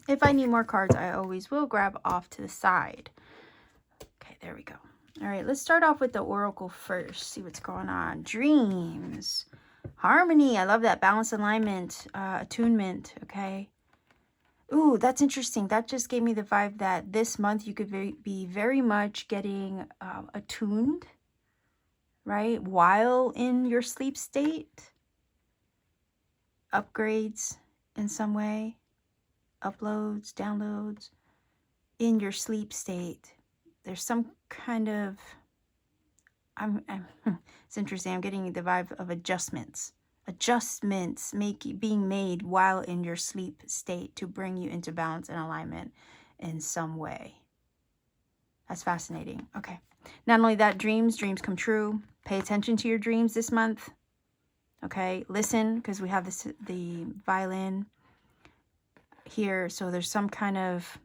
S1: If I need more cards, I always will grab off to the side. Okay, there we go. All right, let's start off with the Oracle first. See what's going on. Dreams. Harmony. I love that. Balance, alignment, attunement. Okay. Ooh, that's interesting. That just gave me the vibe that this month you could be very much getting attuned, right? While in your sleep state. Upgrades in some way. Uploads, downloads in your sleep state. There's some kind of it's interesting. I'm getting the vibe of adjustments being made while in your sleep state to bring you into balance and alignment in some way. That's fascinating. Okay, not only that, dreams come true. Pay attention to your dreams this month. Okay, listen, because we have the violin here, so there's some kind of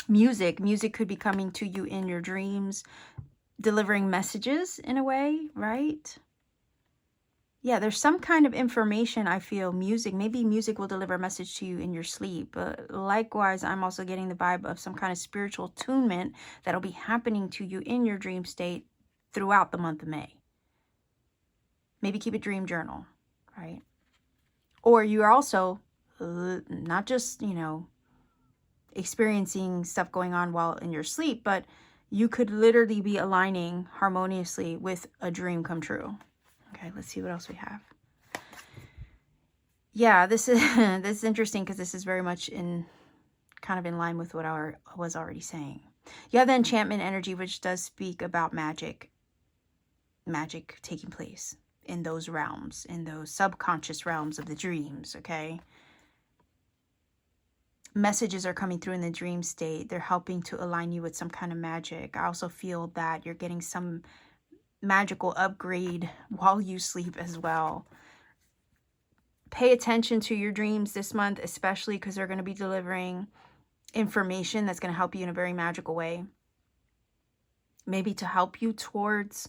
S1: music could be coming to you in your dreams, delivering messages in a way, right? Yeah, there's some kind of information. I feel maybe music will deliver a message to you in your sleep, but likewise I'm also getting the vibe of some kind of spiritual attunement that'll be happening to you in your dream state throughout the month of May. Maybe keep a dream journal, right? Or you are also not just, experiencing stuff going on while in your sleep, but you could literally be aligning harmoniously with a dream come true. Okay, let's see what else we have. Yeah, this is interesting because this is very much in line with what I was already saying. You have the enchantment energy, which does speak about magic taking place in those realms, in those subconscious realms of the dreams, okay? Messages are coming through in the dream state. They're helping to align you with some kind of magic. I also feel that you're getting some magical upgrade while you sleep as well. Pay attention to your dreams this month, especially because they're going to be delivering information that's going to help you in a very magical way. Maybe to help you towards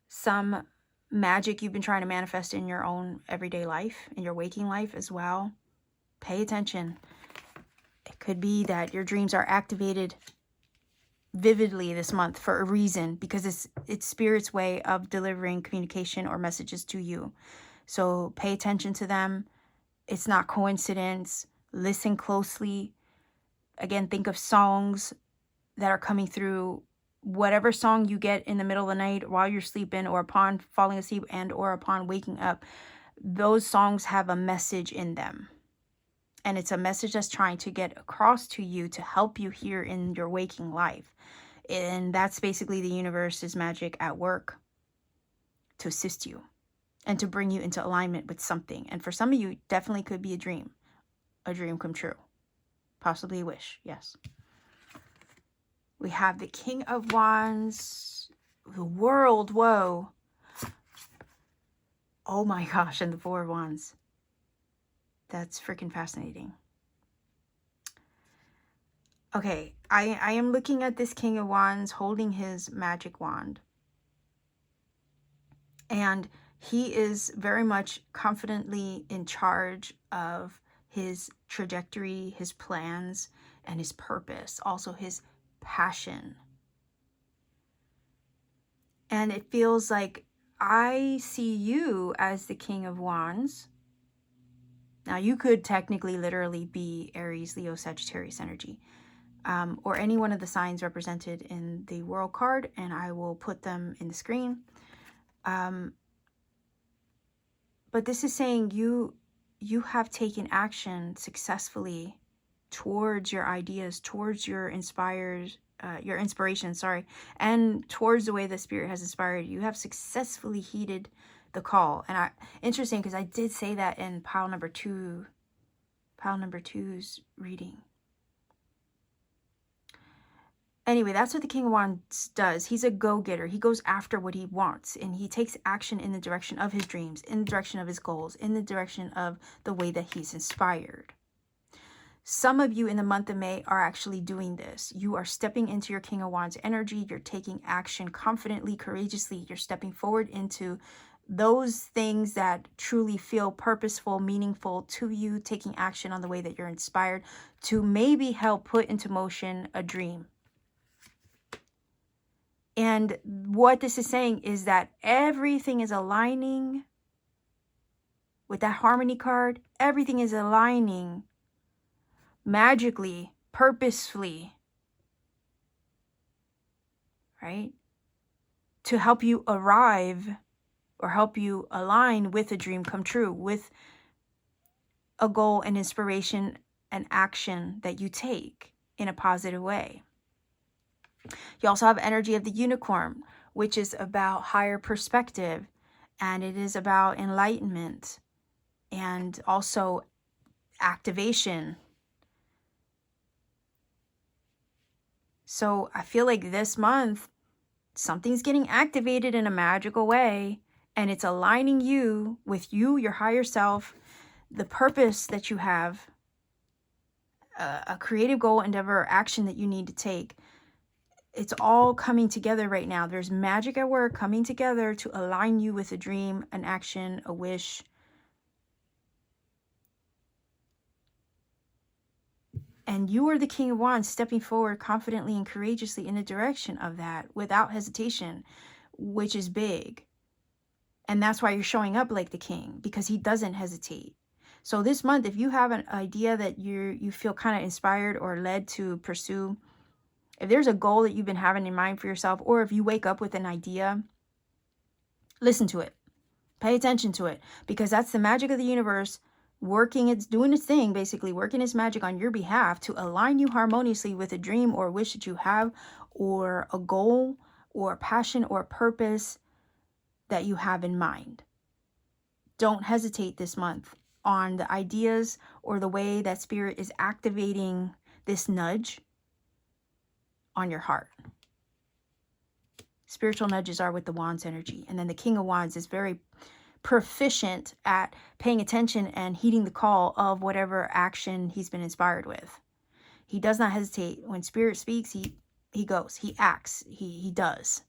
S1: some magic you've been trying to manifest in your own everyday life, in your waking life as well. Pay attention. It could be that your dreams are activated vividly this month for a reason, because it's Spirit's way of delivering communication or messages to you. So pay attention to them. It's not coincidence. Listen closely. Again, think of songs that are coming through. Whatever song you get in the middle of the night while you're sleeping, or upon falling asleep and or upon waking up, those songs have a message in them. And it's a message that's trying to get across to you to help you here in your waking life. And that's basically the universe's magic at work to assist you and to bring you into alignment with something. And for some of you, it definitely could be a dream come true, possibly a wish. Yes. We have the King of Wands, the World. Whoa. Oh my gosh. And the Four of Wands. That's freaking fascinating. Okay, I am looking at this King of Wands holding his magic wand. And He is very much confidently in charge of his trajectory, his plans, and his purpose, also his passion. And it feels like I see you as the King of Wands. Now, you could technically literally be Aries, Leo, Sagittarius energy, or any one of the signs represented in the World card, and I will put them in the screen. But this is saying you have taken action successfully towards your ideas, towards your inspiration, sorry, and towards the way the Spirit has inspired you. You have successfully heeded the call. And interesting, because I did say that in pile number two's reading. Anyway, that's what the King of Wands does. He's a go-getter. He goes after what he wants, and he takes action in the direction of his dreams, in the direction of his goals, in the direction of the way that he's inspired. Some of you in the month of May are actually doing this. You are stepping into your King of Wands energy. You're taking action confidently, courageously. You're stepping forward into those things that truly feel purposeful, meaningful to you, taking action on the way that you're inspired to maybe help put into motion a dream. And what this is saying is that everything is aligning with that harmony card. Everything is aligning magically, purposefully, right? To help you arrive or help you align with a dream come true, with a goal and inspiration and action that you take in a positive way. You also have energy of the unicorn, which is about higher perspective, and it is about enlightenment and also activation. So I feel like this month, something's getting activated in a magical way, and it's aligning you with you, your higher self, the purpose that you have, a creative goal, endeavor, or action that you need to take. It's all coming together right now. There's magic at work coming together to align you with a dream, an action, a wish. And you are the King of Wands, stepping forward confidently and courageously in the direction of that without hesitation, which is big. And that's why you're showing up like the king, because he doesn't hesitate. So this month, if you have an idea that you feel kind of inspired or led to pursue, if there's a goal that you've been having in mind for yourself, or if you wake up with an idea, listen to it. Pay attention to it, because that's the magic of the universe working. It's doing its thing, basically working its magic on your behalf to align you harmoniously with a dream or wish that you have, or a goal or a passion or a purpose that you have in mind. Don't hesitate this month on the ideas or the way that Spirit is activating this nudge on your heart. Spiritual nudges are with the Wands energy. And then the King of Wands is very proficient at paying attention and heeding the call of whatever action he's been inspired with. He does not hesitate. When Spirit speaks, he goes, he acts, he does.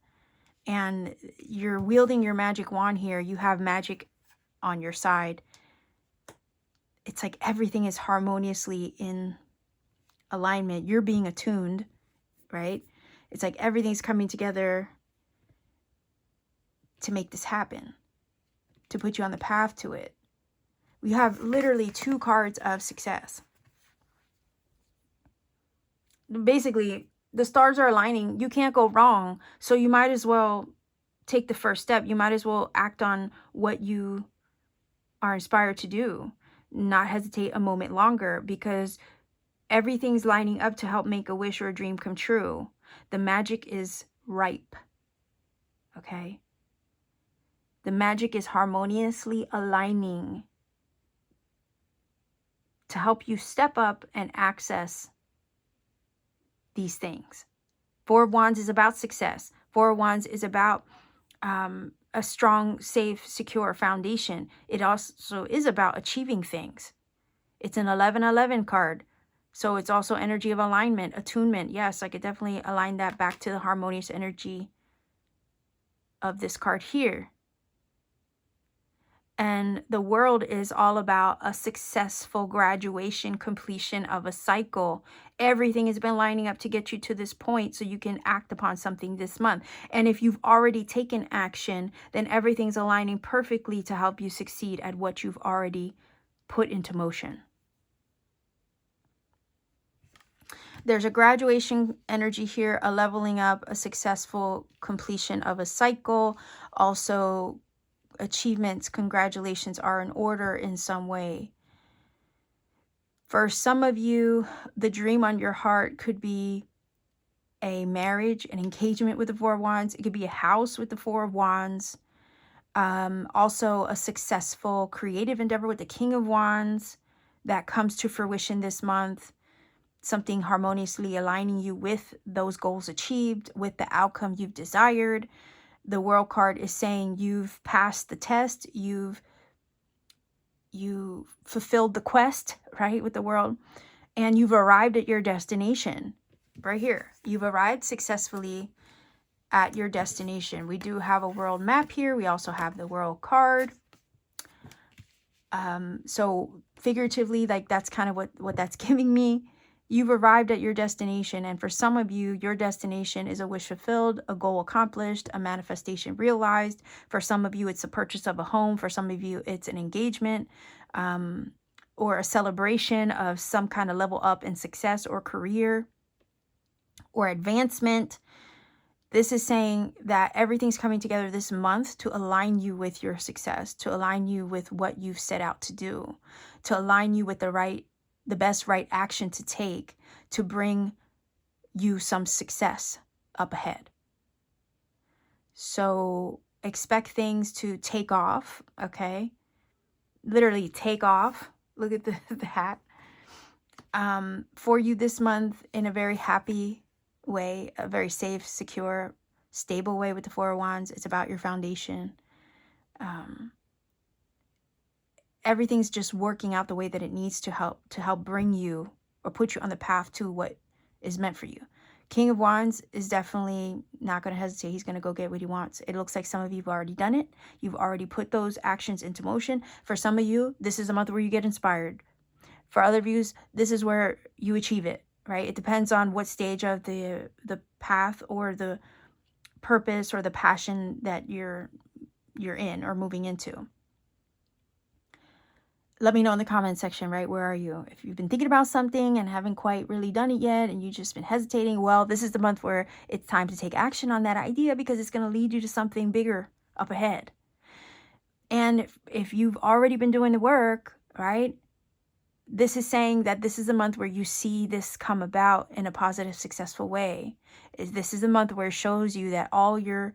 S1: And you're wielding your magic wand here. You have magic on your side. It's like everything is harmoniously in alignment. You're being attuned, right? It's like everything's coming together to make this happen, to put you on the path to it. We have literally 2 cards of success. Basically, the stars are aligning. You can't go wrong. So you might as well take the first step. You might as well act on what you are inspired to do. Not hesitate a moment longer, because everything's lining up to help make a wish or a dream come true. The magic is ripe. Okay? The magic is harmoniously aligning to help you step up and access these things. 4 of Wands is about success. 4 of Wands is about a strong, safe, secure foundation. It also is about achieving things. It's an 11-11 card. So it's also energy of alignment, attunement. Yes, I could definitely align that back to the harmonious energy of this card here. And the world is all about a successful graduation, completion of a cycle. Everything has been lining up to get you to this point so you can act upon something this month. And if you've already taken action, then everything's aligning perfectly to help you succeed at what you've already put into motion. There's a graduation energy here, a leveling up, a successful completion of a cycle. Also, achievements, congratulations are in order in some way. For some of you, the dream on your heart could be a marriage, an engagement with the Four of Wands. It could be a house with the Four of Wands. Also a successful creative endeavor with the King of Wands that comes to fruition this month. Something harmoniously aligning you with those goals achieved, with the outcome you've desired. The World card is saying you've passed the test, you fulfilled the quest, right, with the World, and you've arrived at your destination. Right here, you've arrived successfully at your destination. We do have a World map here. We also have the World card. So figuratively, like, that's kind of what that's giving me. You've arrived at your destination, and for some of you, your destination is a wish fulfilled, a goal accomplished, a manifestation realized. For some of you, it's the purchase of a home. For some of you, it's an engagement or a celebration of some kind of level up in success or career or advancement. This is saying that everything's coming together this month to align you with your success, to align you with what you've set out to do, to align you with the best right action to take to bring you some success up ahead. So expect things to take off, okay? Literally take off. Look at the hat. For you this month in a very happy way, a very safe, secure, stable way with the Four of Wands. It's about your foundation. Everything's just working out the way that it needs to help bring you or put you on the path to what is meant for you. King of Wands is definitely not going to hesitate. He's going to go get what he wants. It looks like some of you have already done it. You've already put those actions into motion. For some of you, this is a month where you get inspired. For other views, this is where you achieve it, right? It depends on what stage of the path or the purpose or the passion that you're in or moving into. Let me know in the comment section, right? Where are you? If you've been thinking about something and haven't quite really done it yet and you've just been hesitating, well, this is the month where it's time to take action on that idea because it's going to lead you to something bigger up ahead. And if you've already been doing the work, right? This is saying that this is a month where you see this come about in a positive, successful way. This is a month where it shows you that all your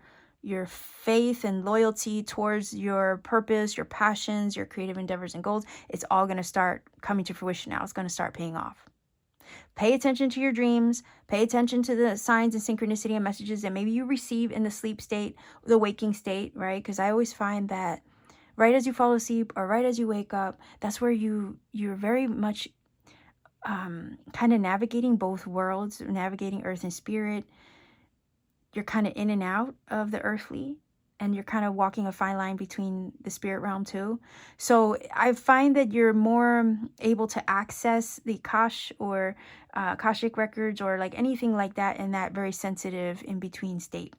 S1: faith and loyalty towards your purpose, your passions, your creative endeavors and goals, it's all going to start coming to fruition now. It's going to start paying off. Pay attention to your dreams. Pay attention to the signs and synchronicity and messages that maybe you receive in the sleep state, the waking state, right? Because I always find that right as you fall asleep or right as you wake up, that's where you're very much kind of navigating both worlds, navigating earth and spirit. You're kind of in and out of the earthly, and you're kind of walking a fine line between the spirit realm too. So I find that you're more able to access the Akash or Akashic records or like anything like that in that very sensitive in-between state.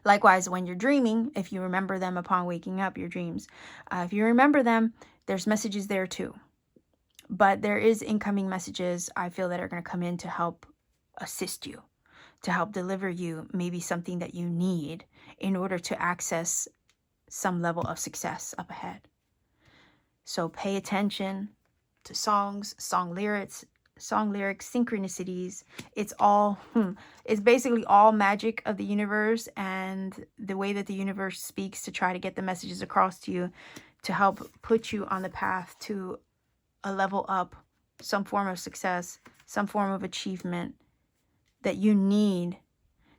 S1: Likewise, when you're dreaming, if you remember them upon waking up, your dreams, if you remember them, there's messages there too. But there is incoming messages, I feel, that are going to come in to help assist you, to help deliver you maybe something that you need in order to access some level of success up ahead. So pay attention to songs, song lyrics, synchronicities. It's all, it's basically all magic of the universe and the way that the universe speaks to try to get the messages across to you to help put you on the path to a level up, some form of success, some form of achievement that you need.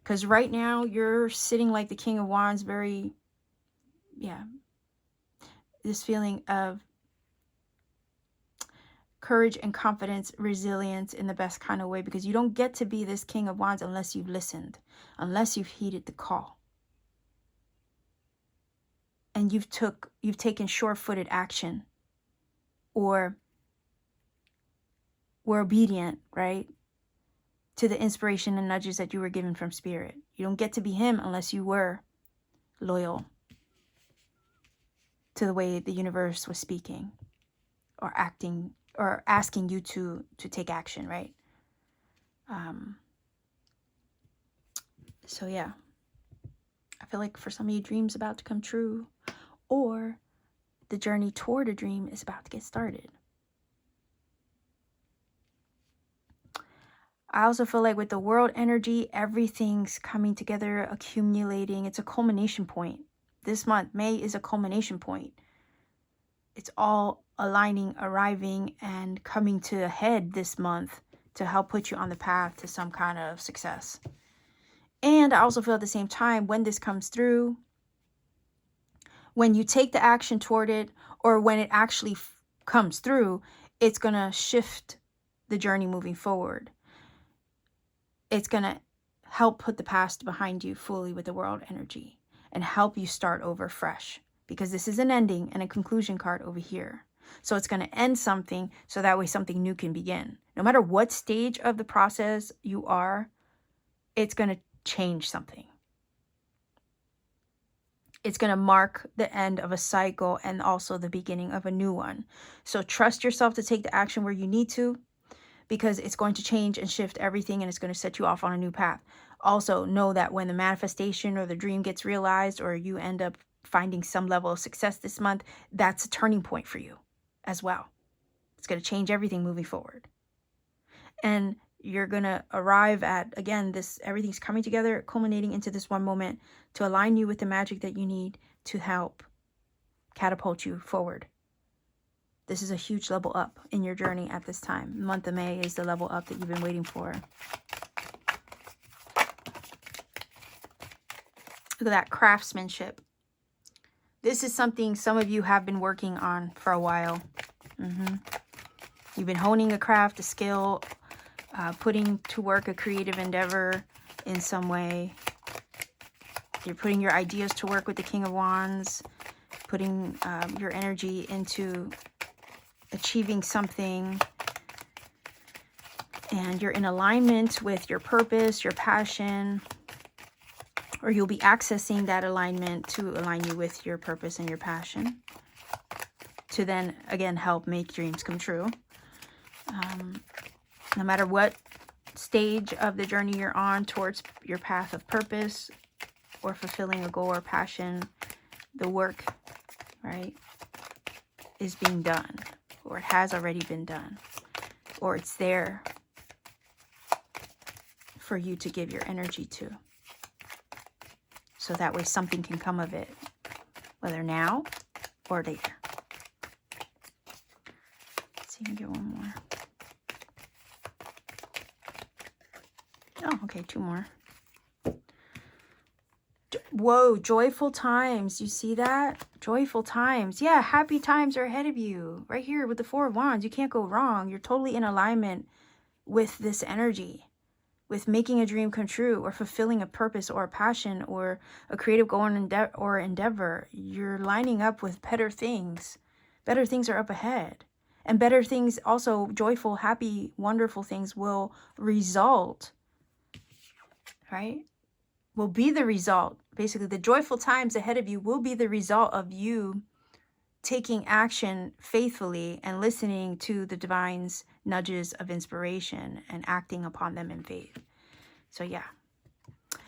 S1: Because right now you're sitting like the King of Wands, very, this feeling of courage and confidence, resilience in the best kind of way, because you don't get to be this King of Wands unless you've listened, unless you've heeded the call. and you've taken sure-footed action, or were obedient, right, to the inspiration and nudges that you were given from Spirit. You don't get to be him unless you were loyal to the way the universe was speaking or acting or asking you to take action, right? So yeah, I feel like for some of you, dreams about to come true, or the journey toward a dream is about to get started. I also feel like with the world energy, everything's coming together, accumulating. It's a culmination point. This month, May, is a culmination point. It's all aligning, arriving, and coming to a head this month to help put you on the path to some kind of success. And I also feel at the same time, when this comes through, when you take the action toward it, or when it actually comes through, it's going to shift the journey moving forward. It's going to help put the past behind you fully with the world energy and help you start over fresh, because this is an ending and a conclusion card over here. So it's going to end something so that way something new can begin. No matter what stage of the process you are, it's going to change something. It's going to mark the end of a cycle and also the beginning of a new one. So trust yourself to take the action where you need to, because it's going to change and shift everything, and it's going to set you off on a new path. Also, know that when the manifestation or the dream gets realized, or you end up finding some level of success this month, that's a turning point for you as well. It's going to change everything moving forward. And you're going to arrive at, again, this, everything's coming together, culminating into this one moment to align you with the magic that you need to help catapult you forward. This is a huge level up in your journey at this time. The month of May is the level up that you've been waiting for. Look at that craftsmanship. This is something some of you have been working on for a while. You've been honing a craft, a skill, putting to work a creative endeavor in some way. You're putting your ideas to work with the King of Wands, putting your energy into achieving something, and you're in alignment with your purpose, your passion, or you'll be accessing that alignment to align you with your purpose and your passion to then again help make dreams come true. No matter what stage of the journey you're on towards your path of purpose or fulfilling a goal or passion, the work, right, is being done, or it has already been done, or it's there for you to give your energy to. So that way something can come of it, whether now or later. Let's see if we can get one more. Oh, okay, two more. Whoa, joyful times. You see that? Joyful times. Yeah, happy times are ahead of you. Right here with the Four of Wands. You can't go wrong. You're totally in alignment with this energy, with making a dream come true, or fulfilling a purpose or a passion or a creative goal or endeavor. You're lining up with better things. Better things are up ahead. And better things, also joyful, happy, wonderful things will result, right? Will be the result. Basically, the joyful times ahead of you will be the result of you taking action faithfully and listening to the divine's nudges of inspiration and acting upon them in faith. So yeah,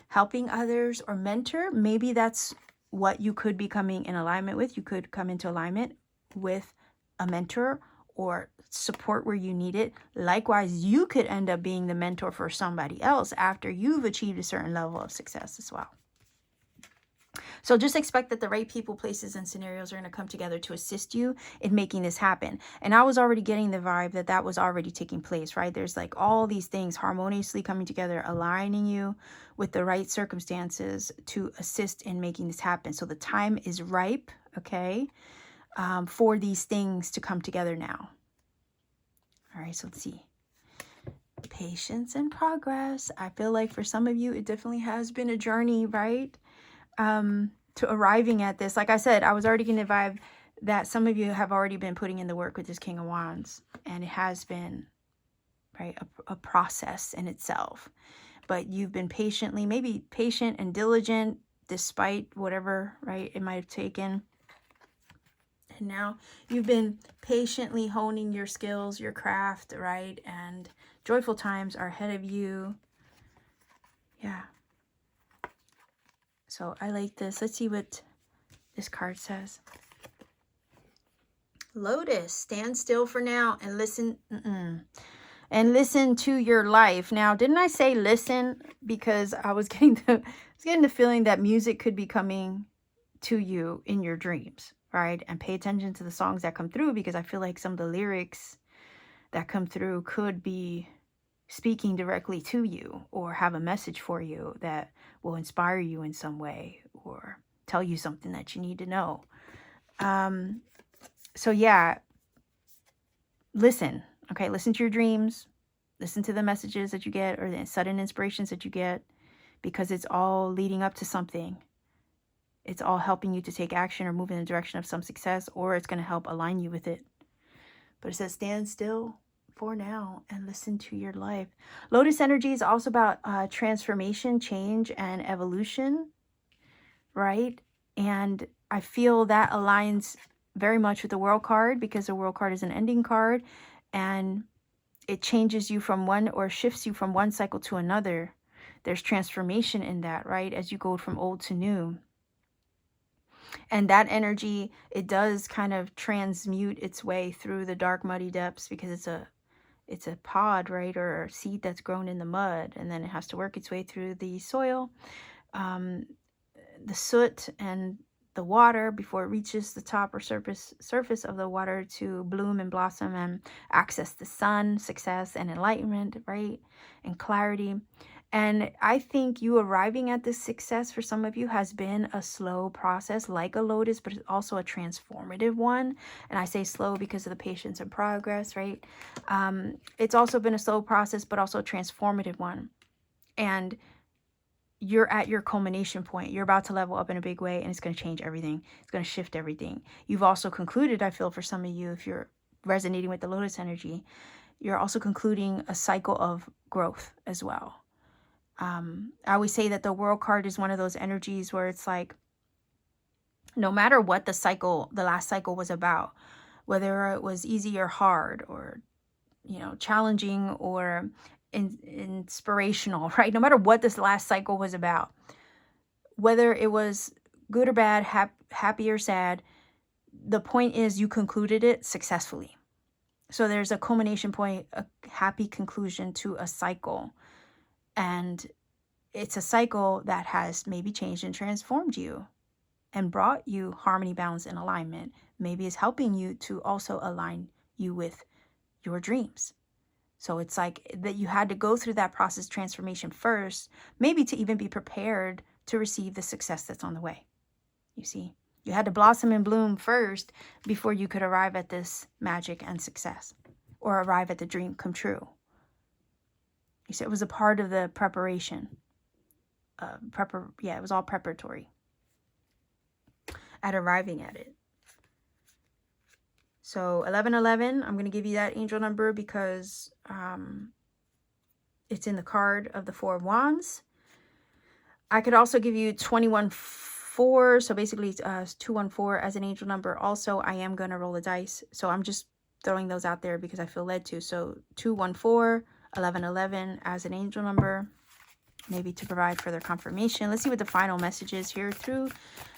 S1: helping others or mentor, maybe that's what you could be coming in alignment with. You could come into alignment with a mentor or support where you need it. Likewise, you could end up being the mentor for somebody else after you've achieved a certain level of success as well. So just expect that the right people, places, and scenarios are going to come together to assist you in making this happen. And I was already getting the vibe that that was already taking place, right? There's like all these things harmoniously coming together, aligning you with the right circumstances to assist in making this happen. So the time is ripe, okay, for these things to come together now. All right, so let's see. Patience and progress. I feel like for some of you, it definitely has been a journey, right? to arriving at this. Like I said, I was already going to vibe that some of you have already been putting in the work with this King of Wands. And it has been, right, a process in itself. But you've been patiently, maybe patient and diligent, despite whatever, right, it might have taken. And now you've been patiently honing your skills, your craft, right? And joyful times are ahead of you. Yeah. So I like this. Let's see what this card says. Lotus, stand still for now and listen. And listen to your life. Now, didn't I say listen? Because I was getting the feeling that music could be coming to you in your dreams, right? And pay attention to the songs that come through, because I feel like some of the lyrics that come through could be speaking directly to you or have a message for you that will inspire you in some way or tell you something that you need to know. So yeah, listen. Okay, listen to your dreams. Listen to the messages that you get or the sudden inspirations that you get, because it's all leading up to something. It's all helping you to take action or move in the direction of some success, or it's going to help align you with it. But it says stand still for now and listen to your life. Lotus energy is also about transformation, change, and evolution, right? And I feel that aligns very much with the World card, because the World card is an ending card, and it changes you from one, or shifts you from one cycle to another. There's transformation in that, right? As you go from old to new. And that energy, it does kind of transmute its way through the dark, muddy depths, because it's a pod, right? Or a seed that's grown in the mud, and then it has to work its way through the soil, the soot and the water before it reaches the top or surface of the water to bloom and blossom and access the sun, success and enlightenment, right? And clarity. And I think you arriving at this success for some of you has been a slow process, like a lotus, but it's also a transformative one. And I say slow because of the patience and progress, right? It's also been a slow process, but also a transformative one. And you're at your culmination point. You're about to level up in a big way, and it's going to change everything. It's going to shift everything. You've also concluded, I feel for some of you, if you're resonating with the lotus energy, you're also concluding a cycle of growth as well. I always say that the World card is one of those energies where it's like, no matter what the last cycle was about, whether it was easy or hard, or, challenging or inspirational, right? No matter what this last cycle was about, whether it was good or bad, happy or sad, the point is you concluded it successfully. So there's a culmination point, a happy conclusion to a cycle. And it's a cycle that has maybe changed and transformed you and brought you harmony, balance, and alignment. Maybe is helping you to also align you with your dreams. So it's like that you had to go through that process transformation first, maybe to even be prepared to receive the success that's on the way. You see, you had to blossom and bloom first before you could arrive at this magic and success, or arrive at the dream come true. You see, it was a part of the preparation. It was all preparatory at arriving at it. So 1111, I'm going to give you that angel number because it's in the card of the Four of Wands. I could also give you 214, so basically 214 as an angel number. Also, I am going to roll the dice, so I'm just throwing those out there because I feel led to. So 214, 1111 as an angel number, maybe to provide further confirmation. Let's see what the final message is here through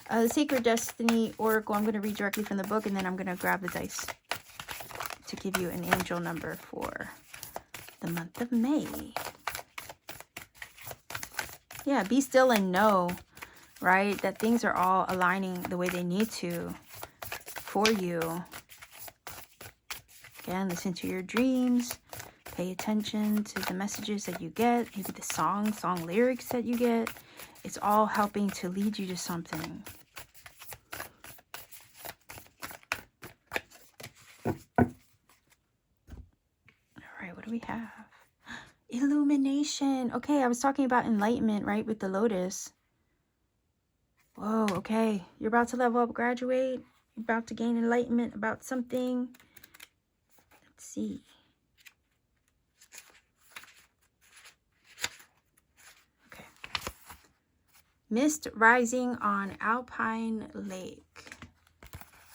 S1: the Sacred Destiny Oracle. I'm going to read directly from the book, and then I'm going to grab the dice to give you an angel number for the month of May. Yeah, be still and know, right, that things are all aligning the way they need to for you. Again, listen to your dreams. Pay attention to the messages that you get, maybe the song lyrics that you get. It's all helping to lead you to something. All right, what do we have? Illumination. Okay, I was talking about enlightenment, right, with the lotus. Whoa, okay. You're about to level up, graduate. You're about to gain enlightenment about something. Let's see. Okay. Mist rising on Alpine Lake.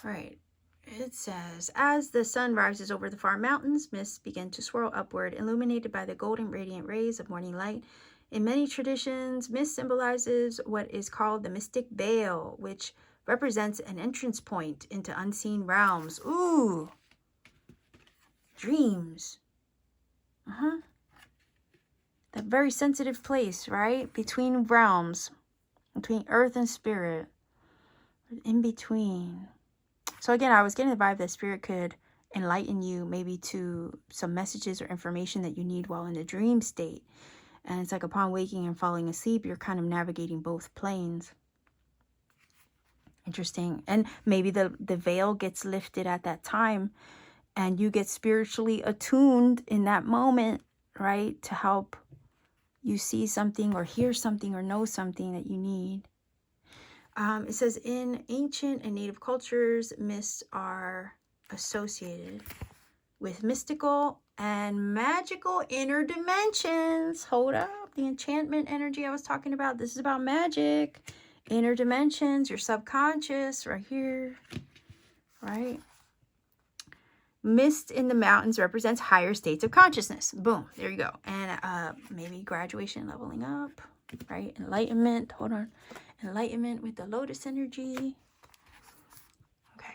S1: All right. It says, as the sun rises over the far mountains, mists begin to swirl upward, illuminated by the golden radiant rays of morning light. In many traditions, mist symbolizes what is called the mystic veil, which represents an entrance point into unseen realms. Ooh, dreams. That very sensitive place, right? Between realms, between earth and spirit, in between. So again, I was getting the vibe that spirit could enlighten you maybe to some messages or information that you need while in the dream state. And it's like upon waking and falling asleep, you're kind of navigating both planes. Interesting. And maybe the veil gets lifted at that time and you get spiritually attuned in that moment, right? To help you see something or hear something or know something that you need. It says in ancient and native cultures, mists are associated with mystical and magical inner dimensions. Hold up. The enchantment energy I was talking about. This is about magic. Inner dimensions, your subconscious right here. Right? Mist in the mountains represents higher states of consciousness. Boom. There you go. And maybe graduation, leveling up. Right? Enlightenment. Hold on. Enlightenment with the lotus energy. Okay.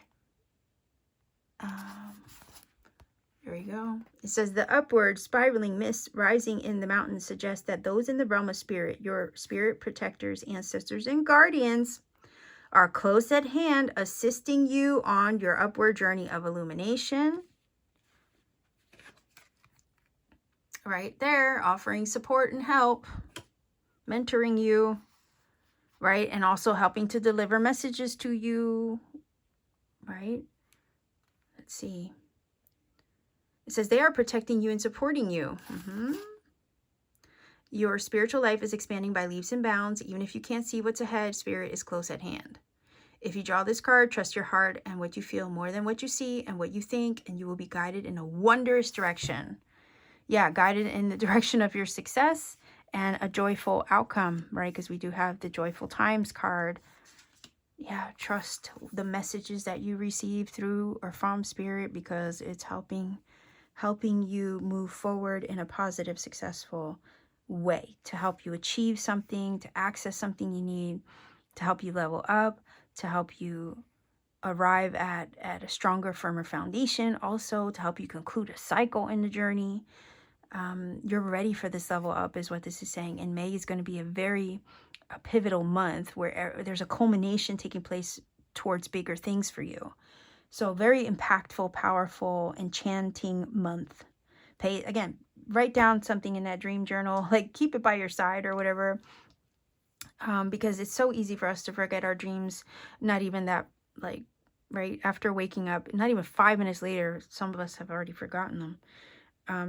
S1: There we go. It says the upward spiraling mist rising in the mountains suggests that those in the realm of spirit, your spirit protectors, ancestors, and guardians, are close at hand, assisting you on your upward journey of illumination. Right there, offering support and help, mentoring you, right? And also helping to deliver messages to you, right? Let's see. It says they are protecting you and supporting you. Your spiritual life is expanding by leaps and bounds. Even if you can't see what's ahead, spirit is close at hand. If you draw this card, trust your heart and what you feel more than what you see and what you think, and you will be guided in a wondrous direction. Yeah, guided in the direction of your success and a joyful outcome, right? Because we do have the joyful times card. Yeah, trust the messages that you receive through or from spirit because it's helping you move forward in a positive, successful way to help you achieve something, to access something you need, to help you level up, to help you arrive at a stronger, firmer foundation, also to help you conclude a cycle in the journey. You're ready for this level up is what this is saying. And May is going to be a pivotal month where there's a culmination taking place towards bigger things for you. So very impactful, powerful, enchanting month. Again, write down something in that dream journal, like keep it by your side or whatever. Because it's so easy for us to forget our dreams. Not even that, like, right after waking up, not even 5 minutes later, some of us have already forgotten them.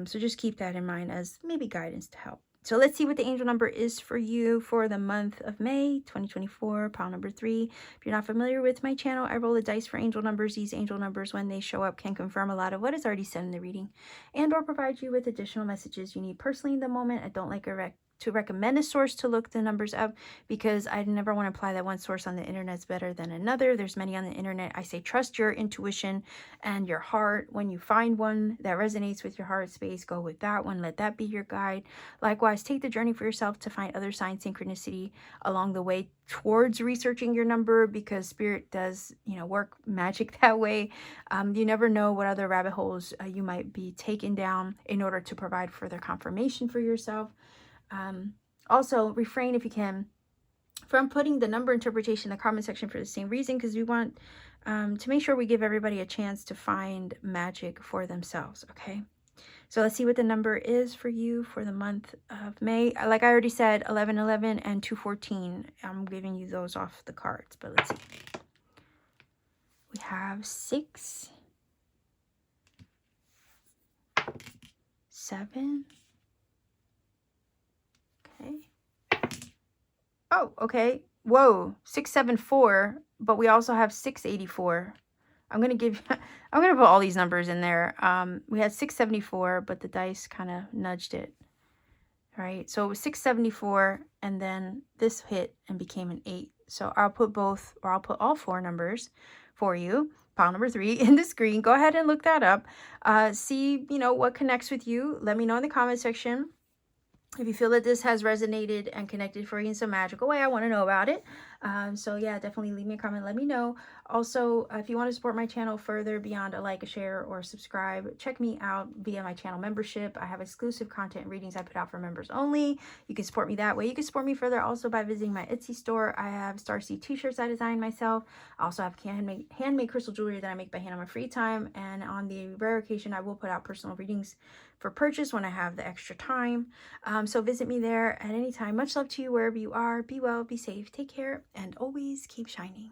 S1: So just keep that in mind as maybe guidance to help. So let's see what the angel number is for you for the month of May 2024, pile number 3. If you're not familiar with my channel, I roll the dice for angel numbers. These angel numbers, when they show up, can confirm a lot of what is already said in the reading and or provide you with additional messages you need personally in the moment. I don't like to recommend a source to look the numbers up because I never want to apply that one source on the internet is better than another. There's many on the internet. I say trust your intuition and your heart. When you find one that resonates with your heart space, go with that one. Let that be your guide. Likewise, take the journey for yourself to find other sign synchronicity along the way towards researching your number because spirit does, work magic that way. You never know what other rabbit holes you might be taken down in order to provide further confirmation for yourself. Also, refrain if you can from putting the number interpretation in the comment section for the same reason, because we want to make sure we give everybody a chance to find magic for themselves. Okay, so let's see what the number is for you for the month of May. Like I already said, 1111 and 214. I'm giving you those off the cards, but let's see. We have 6, 7. Okay. Oh, okay. whoa, 674, but we also have 684. I'm going to put all these numbers in there. We had 674, but the dice kind of nudged it. All right, so it was 674, and then this hit and became an 8. So I'll put both, or I'll put all 4 numbers for you. Pile number 3 in the screen. Go ahead and look that up. See, you know, what connects with you. Let me know in the comment section. If you feel that this has resonated and connected for you in some magical way, I want to know about it. So yeah, definitely leave me a comment. Let me know. Also, if you want to support my channel further beyond a like, a share, or subscribe, check me out via my channel membership. I have exclusive content and readings I put out for members only. You can support me that way. You can support me further also by visiting my Etsy store. I have STARSEED t-shirts I designed myself. I also have handmade crystal jewelry that I make by hand on my free time. And on the rare occasion, I will put out personal readings for purchase when I have the extra time. So visit me there at any time. Much love to you wherever you are. Be well, be safe, take care, and always keep shining.